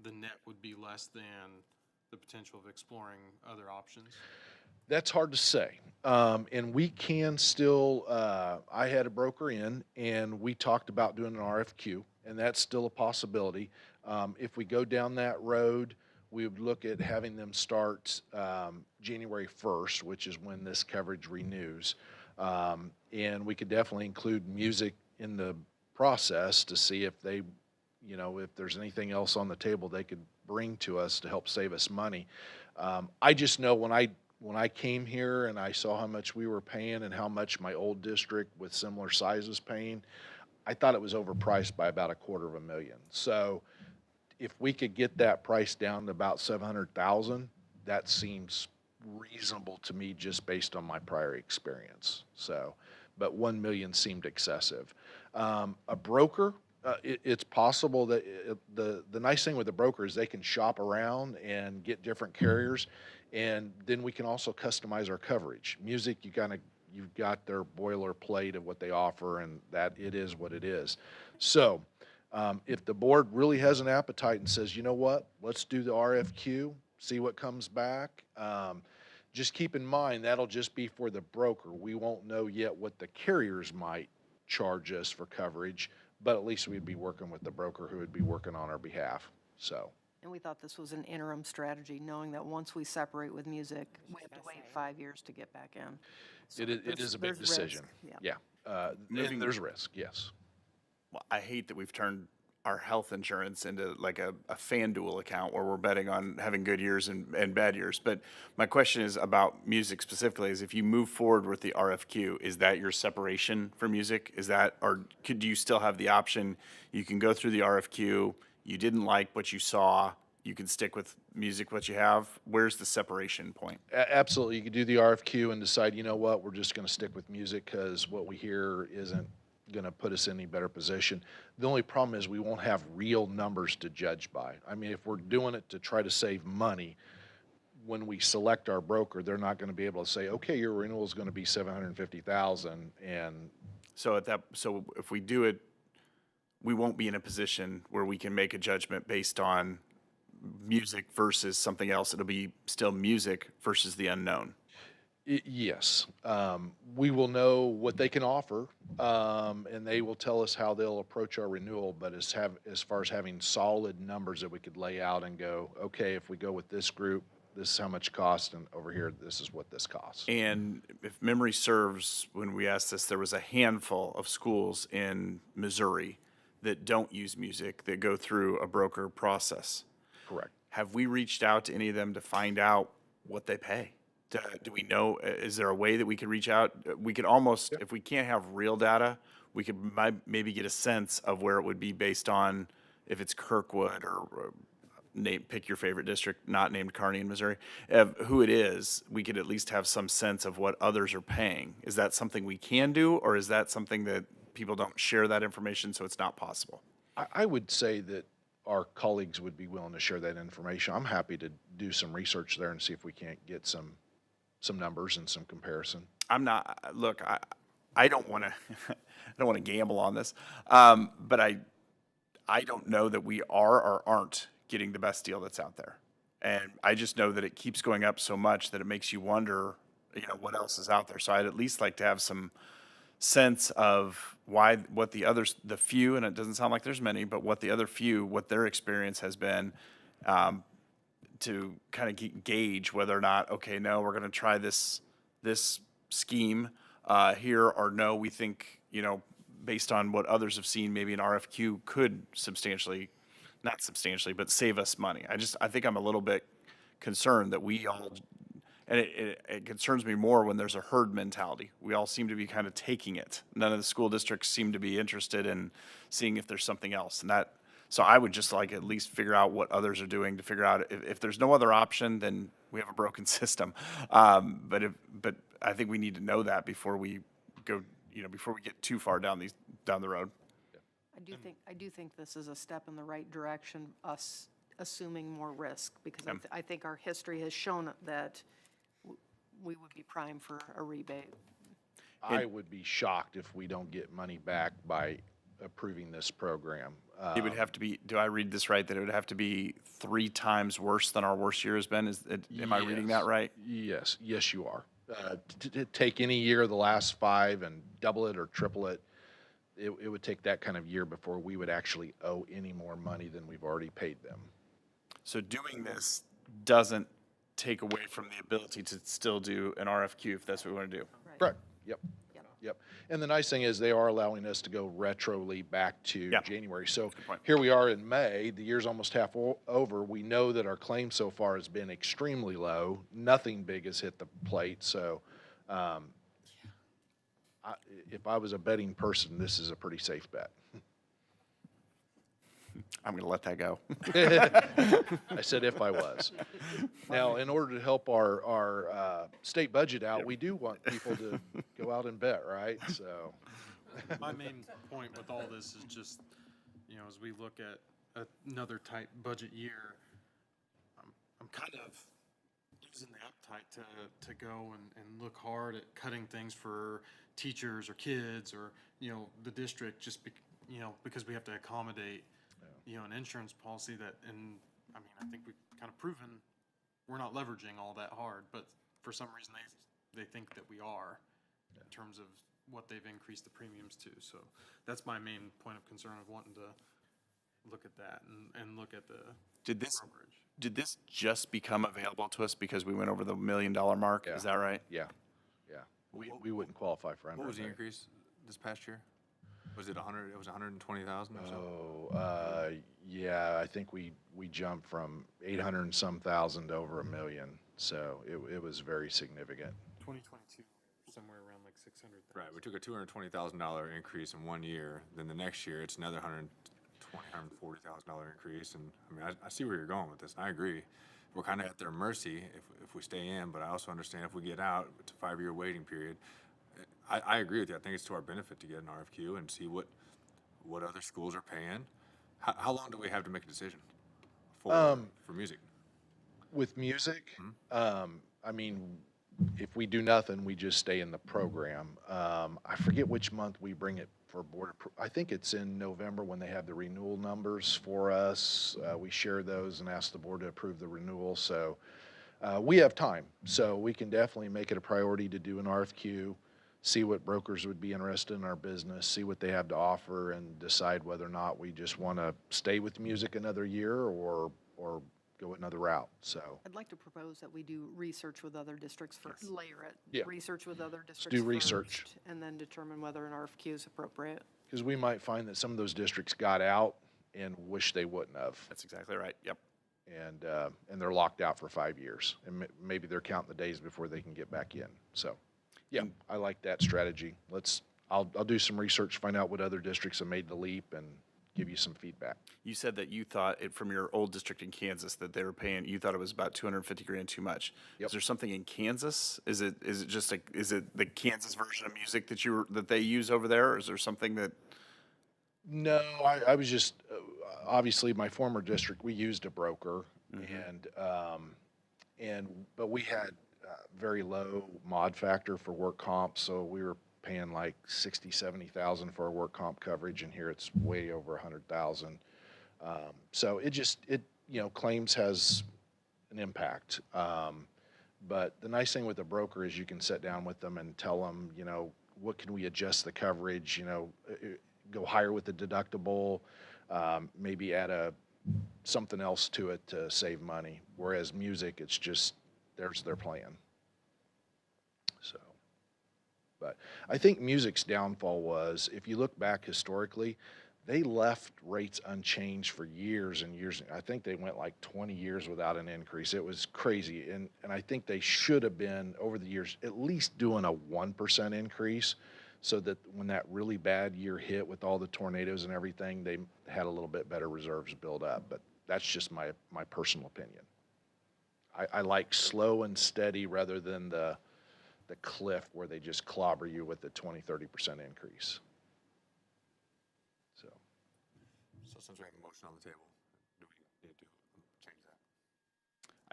the net would be less than the potential of exploring other options? That's hard to say. And we can still, I had a broker in and we talked about doing an RFQ, and that's still a possibility. If we go down that road, we would look at having them start January 1st, which is when this coverage renews. And we could definitely include music in the process to see if they, you know, if there's anything else on the table they could bring to us to help save us money. I just know when I came here and I saw how much we were paying and how much my old district with similar sizes paying, I thought it was overpriced by about $250,000. So if we could get that price down to about $700,000, that seems reasonable to me just based on my prior experience. So, but $1 million seemed excessive. A broker, it's possible that the nice thing with the broker is they can shop around and get different carriers, and then we can also customize our coverage. Music, you've got their boilerplate of what they offer, and that it is what it is. So if the board really has an appetite and says, you know what, let's do the RFQ, see what comes back. Just keep in mind, that'll just be for the broker. We won't know yet what the carriers might charge us for coverage, but at least we'd be working with the broker who would be working on our behalf. So. And we thought this was an interim strategy, knowing that once we separate with music, we have to wait 5 years to get back in. So it is a big decision. Risk. Yeah. And there's risk, yes. Well, I hate that we've turned our health insurance into like a FanDuel account where we're betting on having good years and bad years. But my question is about music specifically, is if you move forward with the RFQ, is that your separation for music? Is that, or could you still have the option, you can go through the RFQ, you didn't like what you saw, you can stick with music, what you have? Where's the separation point? Absolutely. You could do the RFQ and decide, you know what, we're just going to stick with music because what we hear isn't going to put us in any better position. The only problem is we won't have real numbers to judge by. I mean, if we're doing it to try to save money, when we select our broker, they're not going to be able to say, okay, your renewal is going to be $750,000. And so if we do it, we won't be in a position where we can make a judgment based on music versus something else. It'll be still music versus the unknown. Yes. We will know what they can offer, and they will tell us how they'll approach our renewal. But as far as having solid numbers that we could lay out and go, okay, if we go with this group, this is how much it costs, and over here, this is what this costs. And if memory serves, when we asked this, there was a handful of schools in Missouri that don't use music, that go through a broker process. Correct. Have we reached out to any of them to find out what they pay? Do we know, is there a way that we could reach out? We could almost, if we can't have real data, we could maybe get a sense of where it would be based on if it's Kirkwood or pick your favorite district, not named Kearney in Missouri, who it is. We could at least have some sense of what others are paying. Is that something we can do, or is that something that people don't share that information, so it's not possible? I would say that our colleagues would be willing to share that information. I'm happy to do some research there and see if we can't get some numbers and some comparison. I'm not, look, I don't want to, I don't want to gamble on this, but I don't know that we are or aren't getting the best deal that's out there. And I just know that it keeps going up so much that it makes you wonder, what else is out there. So I'd at least like to have some sense of what the others, the few, and it doesn't sound like there's many, but what the other few, what their experience has been, to kind of gauge whether or not, okay, no, we're going to try this scheme here, or no, we think, based on what others have seen, maybe an RFQ could not substantially, but save us money. I think I'm a little bit concerned that we all, and it concerns me more when there's a herd mentality. We all seem to be kind of taking it. None of the school districts seem to be interested in seeing if there's something else. So I would just like at least figure out what others are doing to figure out if there's no other option, then we have a broken system. But I think we need to know that before we go, before we get too far down the road. I do think this is a step in the right direction, us assuming more risk, because I think our history has shown that we would be primed for a rebate. I would be shocked if we don't get money back by approving this program. It would have to be, do I read this right, that it would have to be 3 times worse than our worst year has been? Am I reading that right? Yes, you are. To take any year of the last 5 and double it or triple it, it would take that kind of year before we would actually owe any more money than we've already paid them. So doing this doesn't take away from the ability to still do an RFQ if that's what we want to do. Right. Correct. Yep. And the nice thing is they are allowing us to go retroly back to January. So here we are in May. The year's almost half over. We know that our claim so far has been extremely low. Nothing big has hit the plate. So if I was a betting person, this is a pretty safe bet. I'm going to let that go. I said if I was. Now, in order to help our state budget out, we do want people to go out and bet, right? So, My main point with all this is just, as we look at another tight budget year, I'm kind of losing the appetite to go and look hard at cutting things for teachers or kids or, the district just, because we have to accommodate an insurance policy that, and I think we've kind of proven we're not leveraging all that hard, but for some reason they think that we are in terms of what they've increased the premiums to. So that's my main point of concern of wanting to look at that and look at the brokerage. Did this just become available to us because we went over the $1 million mark? Yeah. Is that right? yeah. We wouldn't qualify for under. What was the increase this past year? Was it 100? It was 120,000 or so? Oh, yeah. I think we jumped from 800 and some thousand to over $1 million. So it was very significant. 2022, somewhere around like 600,000. Right. We took a $220,000 increase in 1 year. Then the next year, it's another $140,000 increase. And I see where you're going with this. And I agree. We're kind of at their mercy if we stay in, but I also understand if we get out, it's a 5-year waiting period. I agree with you. I think it's to our benefit to get an RFQ and see what other schools are paying. How long do we have to make a decision for music? With music, if we do nothing, we just stay in the program. I forget which month we bring it for board approval. I think it's in November when they have the renewal numbers for us. We share those and ask the board to approve the renewal. So we have time. So we can definitely make it a priority to do an RFQ, see what brokers would be interested in our business, see what they have to offer, and decide whether or not we just want to stay with music another year or go another route. So I'd like to propose that we do research with other districts first, layer it. Yeah. Research with other districts do research. first, and then determine whether an RFQ is appropriate. because we might find that some of those districts got out and wish they wouldn't have. That's exactly right. Yep. And they're locked out for 5 years, and maybe they're counting the days before they can get back in. So, yeah, I like that strategy. I'll do some research, find out what other districts have made the leap, and give you some feedback. You said that you thought it from your old district in Kansas that they were paying. You thought it was about 250 grand too much. Yep. Is there something in Kansas? Is it just is it the Kansas version of music that they use over there, or is there something that? No, I was just obviously my former district. We used a broker, but we had very low mod factor for work comp, so we were paying like 60,000-70,000 for our work comp coverage, and here it's way over 100,000. So claims has an impact. But the nice thing with a broker is you can sit down with them and tell them, what can we adjust the coverage, go higher with the deductible, maybe add something else to it to save money. Whereas music, it's just, there's their plan. So, but I think music's downfall was, if you look back historically, they left rates unchanged for years and years. I think they went like 20 years without an increase. It was crazy. And I think they should have been, over the years, at least doing a 1% increase, so that when that really bad year hit with all the tornadoes and everything, they had a little bit better reserves build up. But that's just my personal opinion. I like slow and steady rather than the cliff where they just clobber you with the 20-30% increase. So since we have a motion on the table, do we need to change that?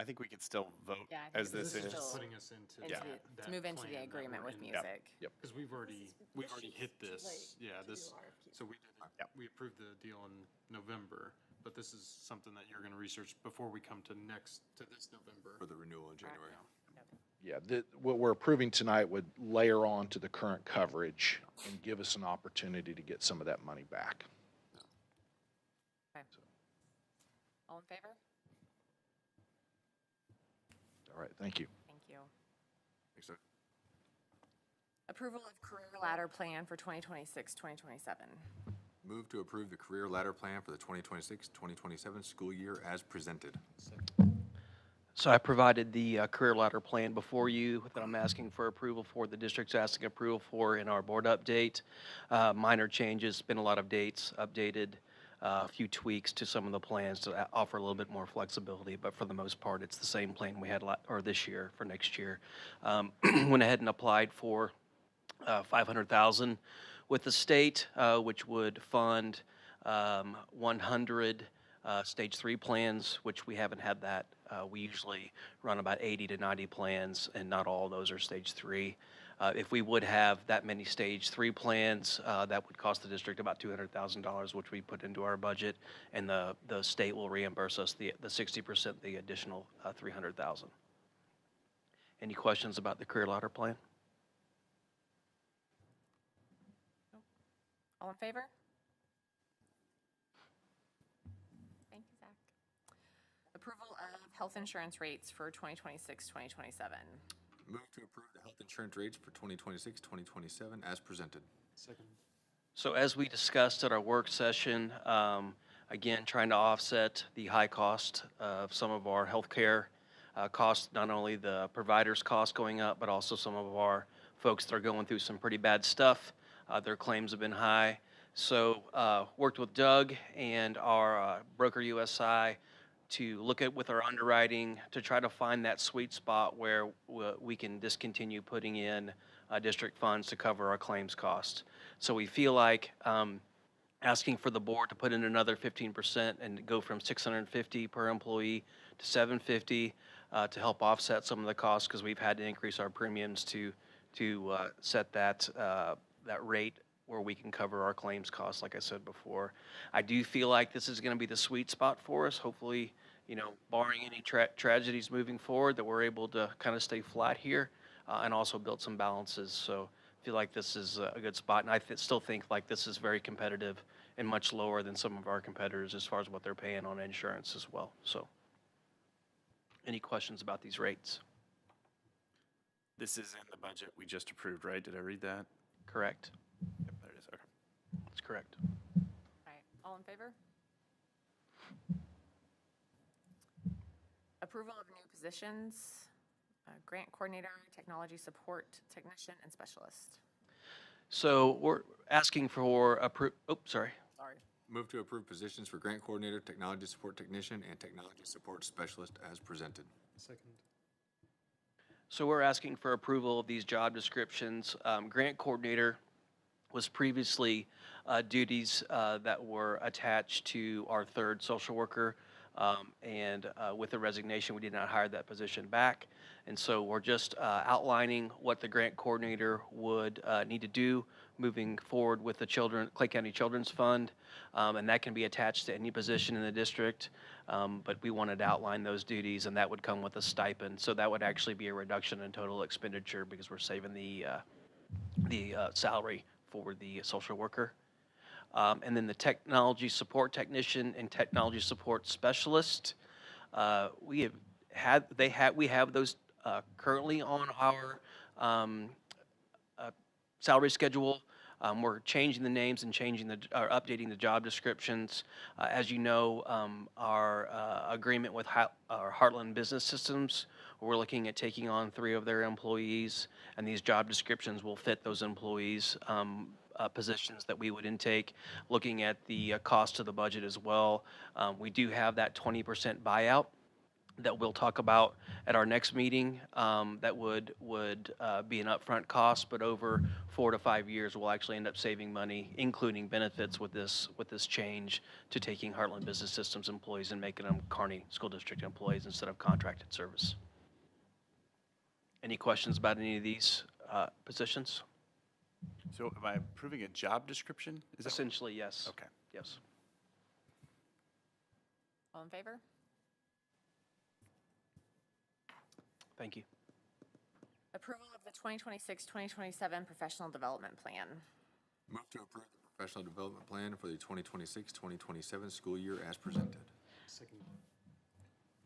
I think we could still vote Yeah, I think as this is. still Putting us into into that. the- to move into the plan that agreement we're with in. music. Yep. Because we've already hit this, so we approved the deal in November, but this is something that you're gonna research before we come to this November. For the renewal in January. Yeah, what we're approving tonight would layer on to the current coverage and give us an opportunity to get some of that money back. Okay. All in favor? All right, thank you. Thank you. Thanks, sir. Approval of career ladder plan for 2026-2027. Move to approve the career ladder plan for the 2026-2027 school year as presented. So I provided the career ladder plan before you that I'm asking for approval for, the district's asking approval for in our board update. Minor changes, been a lot of dates updated, a few tweaks to some of the plans to offer a little bit more flexibility, but for the most part, it's the same plan we had this year for next year. Went ahead and applied for $500,000 with the state, which would fund 100 stage 3 plans, which we haven't had that. We usually run about 80 to 90 plans, and not all of those are stage 3. If we would have that many stage 3 plans, that would cost the district about $200,000, which we put into our budget, and the state will reimburse us the 60%, the additional $300,000. Any questions about the career ladder plan? All in favor? Thank you, Zach. Approval of health insurance rates for 2026-2027. Move to approve the health insurance rates for 2026-2027 as presented. Second. So as we discussed at our work session, again, trying to offset the high cost of some of our healthcare costs, not only the providers' costs going up, but also some of our folks that are going through some pretty bad stuff. Their claims have been high. So worked with Doug and our broker USI to look at with our underwriting to try to find that sweet spot where we can discontinue putting in district funds to cover our claims costs. So we feel like asking for the board to put in another 15% and go from $650 per employee to $750 to help offset some of the costs, because we've had to increase our premiums to set that rate where we can cover our claims costs, like I said before. I do feel like this is going to be the sweet spot for us. Hopefully, barring any tragedies moving forward, that we're able to kind of stay flat here and also build some balances. So I feel like this is a good spot, and I still think like this is very competitive and much lower than some of our competitors as far as what they're paying on insurance as well. So Any questions about these rates? This is in the budget we just approved, right? Did I read that? Correct. Yep, there it is, okay. That's correct. All right, all in favor? Approval of new positions, grant coordinator, technology support technician, and specialist. So we're asking for sorry. Sorry. Move to approve positions for grant coordinator, technology support technician, and technology support specialist as presented. Second. So we're asking for approval of these job descriptions. Grant coordinator was previously duties that were attached to our third social worker. And with the resignation, we did not hire that position back. And so we're just outlining what the grant coordinator would need to do moving forward with the Clay County Children's Fund. And that can be attached to any position in the district. But we wanted to outline those duties, and that would come with a stipend. So that would actually be a reduction in total expenditure because we're saving the salary for the social worker. And then the technology support technician and technology support specialist, we have those currently on our salary schedule. We're changing the names and updating the job descriptions. As you know, our agreement with our Heartland Business Systems, we're looking at taking on 3 of their employees, and these job descriptions will fit those employees' positions that we would intake. Looking at the cost of the budget as well, we do have that 20% buyout that we'll talk about at our next meeting. That would be an upfront cost, but over 4 to 5 years, we'll actually end up saving money, including benefits with this change to taking Heartland Business Systems employees and making them Kearney School District employees instead of contracted service. Any questions about any of these positions? So am I approving a job description? Is that Essentially, yes. Okay. Yes. All in favor? Thank you. Approval of the 2026-2027 professional development plan. Move to approve the professional development plan for the 2026-2027 school year as presented. Second.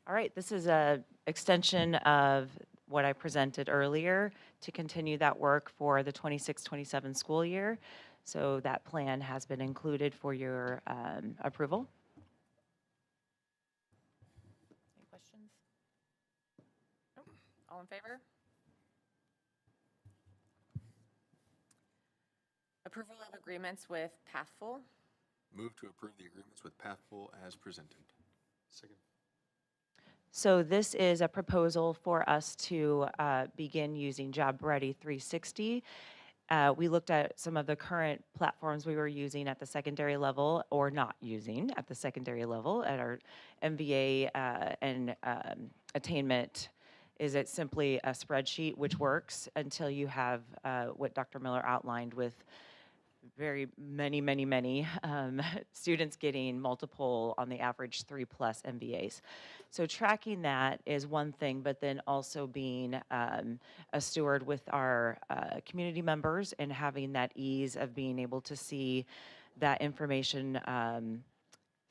All right, this is a extension of what I presented earlier to continue that work for the 26-27 school year. So that plan has been included for your approval. Any questions? Nope. All in favor? Approval of agreements with Pathful. Move to approve the agreements with Pathful as presented. Second. So this is a proposal for us to begin using Job Ready 360. We looked at some of the current platforms we were using at the secondary level or not using at the secondary level at our MVA and attainment. Is it simply a spreadsheet which works until you have what Dr. Miller outlined with very many students getting multiple, on the average 3+ MVAs. So tracking that is one thing, but then also being a steward with our community members and having that ease of being able to see that information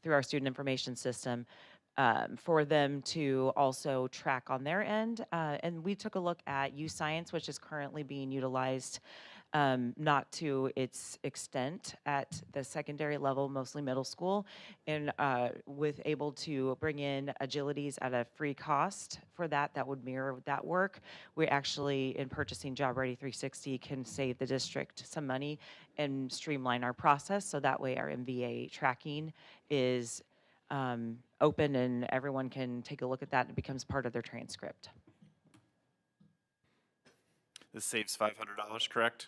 through our student information system for them to also track on their end. And we took a look at U-Science, which is currently being utilized not to its extent at the secondary level, mostly middle school, and with able to bring in agilities at a free cost for that would mirror that work. We actually, in purchasing Job Ready 360, can save the district some money and streamline our process, so that way our MVA tracking is open and everyone can take a look at that and it becomes part of their transcript. This saves $500, correct?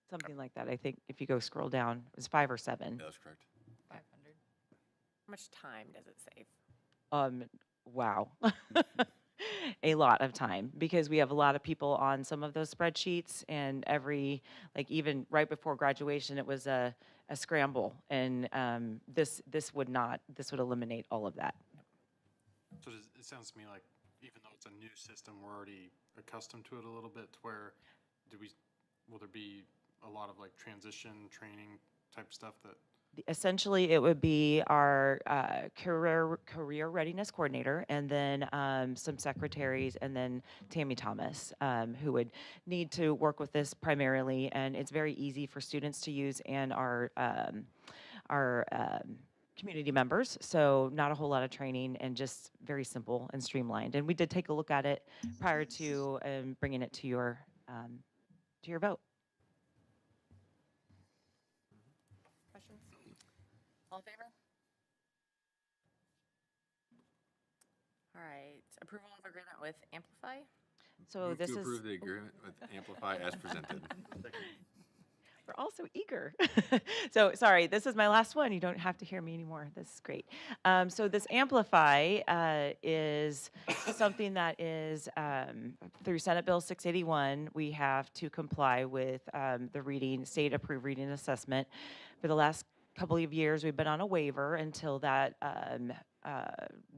Something like that. I think if you go scroll down, it was 5 or 7. That's correct. 500. How much time does it save? Wow. A lot of time, because we have a lot of people on some of those spreadsheets, and even right before graduation, it was a scramble, and this would eliminate all of that. So it sounds to me like even though it's a new system, we're already accustomed to it a little bit, to where will there be a lot of like transition training type stuff that Essentially, it would be our career readiness coordinator, and then some secretaries, and then Tammy Thomas, who would need to work with this primarily. And it's very easy for students to use and our community members. So not a whole lot of training, and just very simple and streamlined. And we did take a look at it prior to bringing it to your vote. Questions? All in favor? All right, approval of agreement with Amplify. So Move this to is. approve the agreement with Amplify as presented. We're all so eager. So sorry, this is my last one. You don't have to hear me anymore. This is great. So this Amplify is something that is through Senate Bill 681. We have to comply with the state approved reading assessment. For the last couple of years, we've been on a waiver until that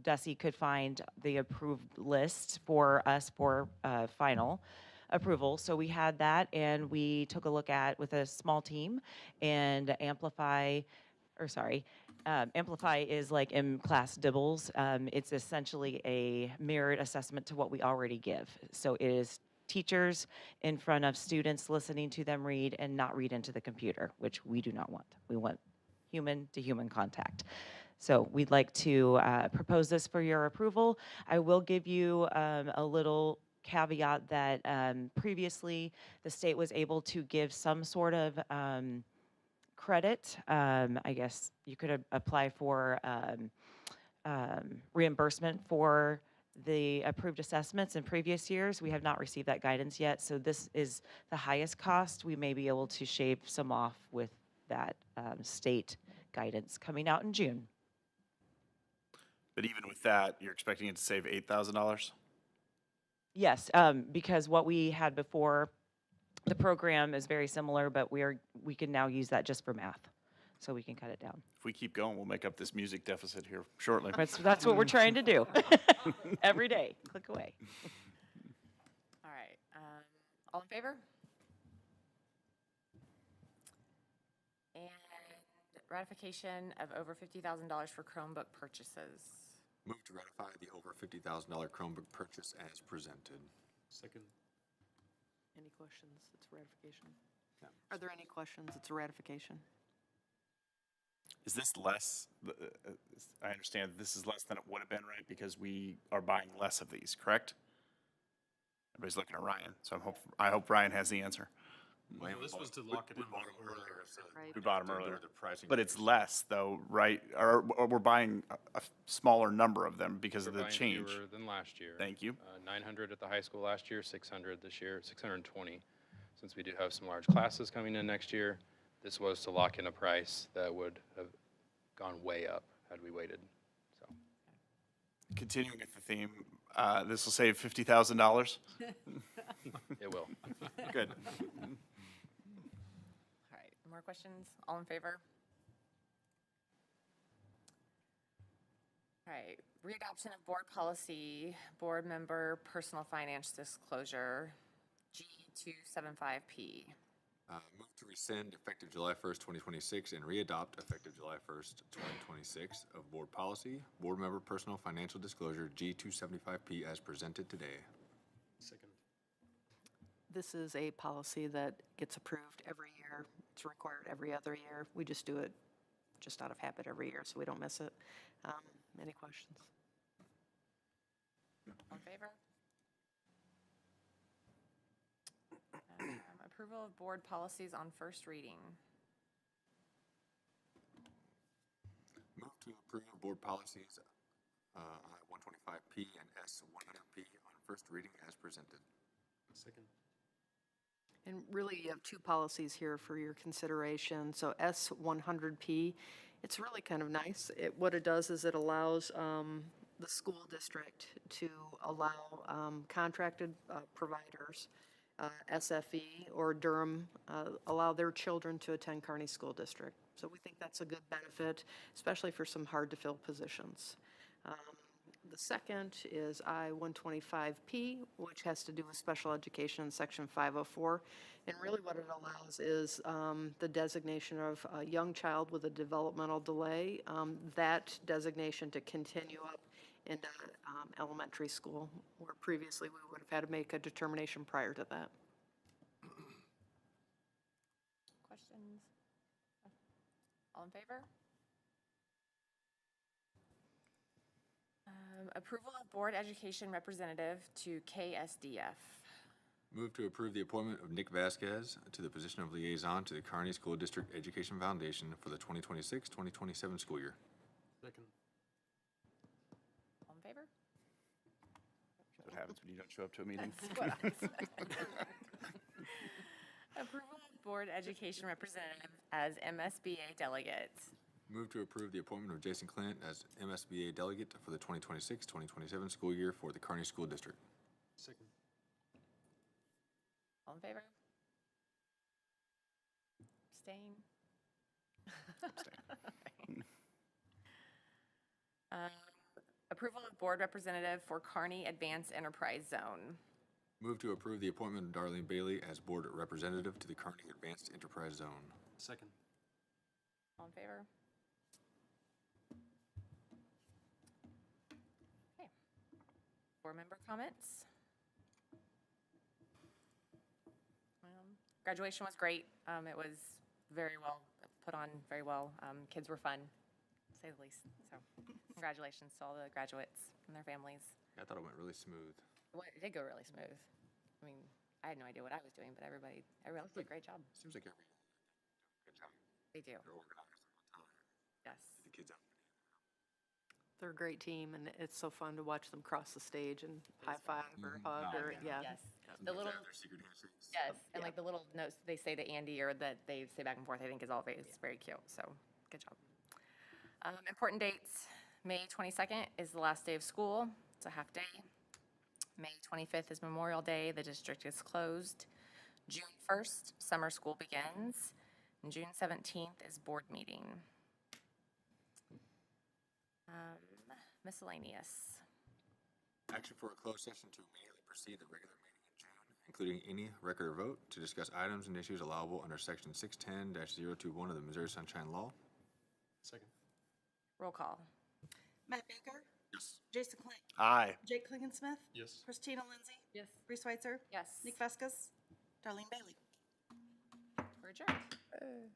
DESE could find the approved list for us for final approval. So we had that, and we took a look at with a small team, and Amplify is like in-class dibbles. It's essentially a mirrored assessment to what we already give. So it is teachers in front of students, listening to them read and not read into the computer, which we do not want. We want human-to-human contact. So we'd like to propose this for your approval. I will give you a little caveat that previously the state was able to give some sort of credit. I guess you could apply for reimbursement for the approved assessments in previous years. We have not received that guidance yet, so this is the highest cost. We may be able to shave some off with that state guidance coming out in June. But even with that, you're expecting it to save $8,000? Yes, because what we had before, the program is very similar, but we can now use that just for math, so we can cut it down. If we keep going, we'll make up this music deficit here shortly. That's what we're trying to do. Every day, click away. All right, all in favor? And ratification of over $50,000 for Chromebook purchases. Move to ratify the over $50,000 Chromebook purchase as presented. Second. Any questions? It's ratification. Are there any questions? It's a ratification. Is this less, I understand this is less than it would have been, right? Because we are buying less of these, correct? Everybody's looking at Ryan, so I hope Ryan has the answer. Well, this was to lock it in bought 'em earlier. so Right. We bought them they're earlier. the pricing. But it's less though, right? Or we're buying a smaller number of them because of the Buying change. fewer than last year. Thank you. 900 at the high school last year, 600 this year, 620. Since we do have some large classes coming in next year, this was to lock in a price that would have gone way up had we waited. So Continuing with the theme, this will save $50,000. it will. Good. All right, more questions? All in favor? All right, readoption of board policy, board member personal finance disclosure, G275P. Move to rescind effective July 1st, 2026, and readopt effective July 1st, 2026 of board policy, board member personal financial disclosure, G275P as presented today. Second. This is a policy that gets approved every year. It's required every other year. We just do it just out of habit every year, so we don't miss it. Any questions? All in favor? Approval of board policies on first reading. Move to approve board policies I-125P and S-100P on first reading as presented. Second. And really, you have two policies here for your consideration. So S100P, it's really kind of nice. What it does is it allows the school district to allow contracted providers, SFE or Durham, allow their children to attend Kearney School District. So we think that's a good benefit, especially for some hard-to-fill positions. The second is I-125P, which has to do with special education in Section 504. And really what it allows is the designation of a young child with a developmental delay, that designation to continue up into elementary school, where previously we would have had to make a determination prior to that. Questions? All in favor? Approval of board education representative to KSDF. Move to approve the appointment of Nick Vasquez to the position of liaison to the Kearney School District Education Foundation for the 2026-2027 school year. Second. All in favor? That's what happens when you don't show up to a meeting. Approval of board education representative as MSBA delegate. Move to approve the appointment of Jason Clint as MSBA delegate for the 2026-2027 school year for the Kearney School District. Second. All in favor? Abstain? Approval of board representative for Kearney Advanced Enterprise Zone. Move to approve the appointment of Darlene Bailey as board representative to the Kearney Advanced Enterprise Zone. Second. All in favor? Okay. Board member comments? Graduation was great. It was very well put on, very well. Kids were fun, to say the least. So congratulations to all the graduates and their families. I thought it went really smooth. It did go really smooth. I mean, I had no idea what I was doing, but everybody else did a great job. Seems like every good job. They do. They're organized all the time. Yes. Get the kids out. They're a great team, and it's so fun to watch them cross the stage and high five or hug or, yeah. Yes. The little, Their secret handshakes. yes, and like the little notes they say to Andy or that they say back and forth, I think is always very cute. So good job. Important dates. May 22nd is the last day of school. It's a half day. May 25th is Memorial Day. The district is closed. June 1st, summer school begins. And June 17th is board meeting. Miscellaneous. Action for a closed session to immediately proceed the regular meeting in June, including any record or vote to discuss items and issues allowable under Section 610-021 of the Missouri Sunshine Law. Second. Roll call. Matt Baker? Yes. Jason Clint? Aye. Jake Klingon-Smith? Yes. Christina Lindsay? Yes. Reese Schweitzer? Yes. Nick Vaskus? Darlene Bailey? We're adjourned.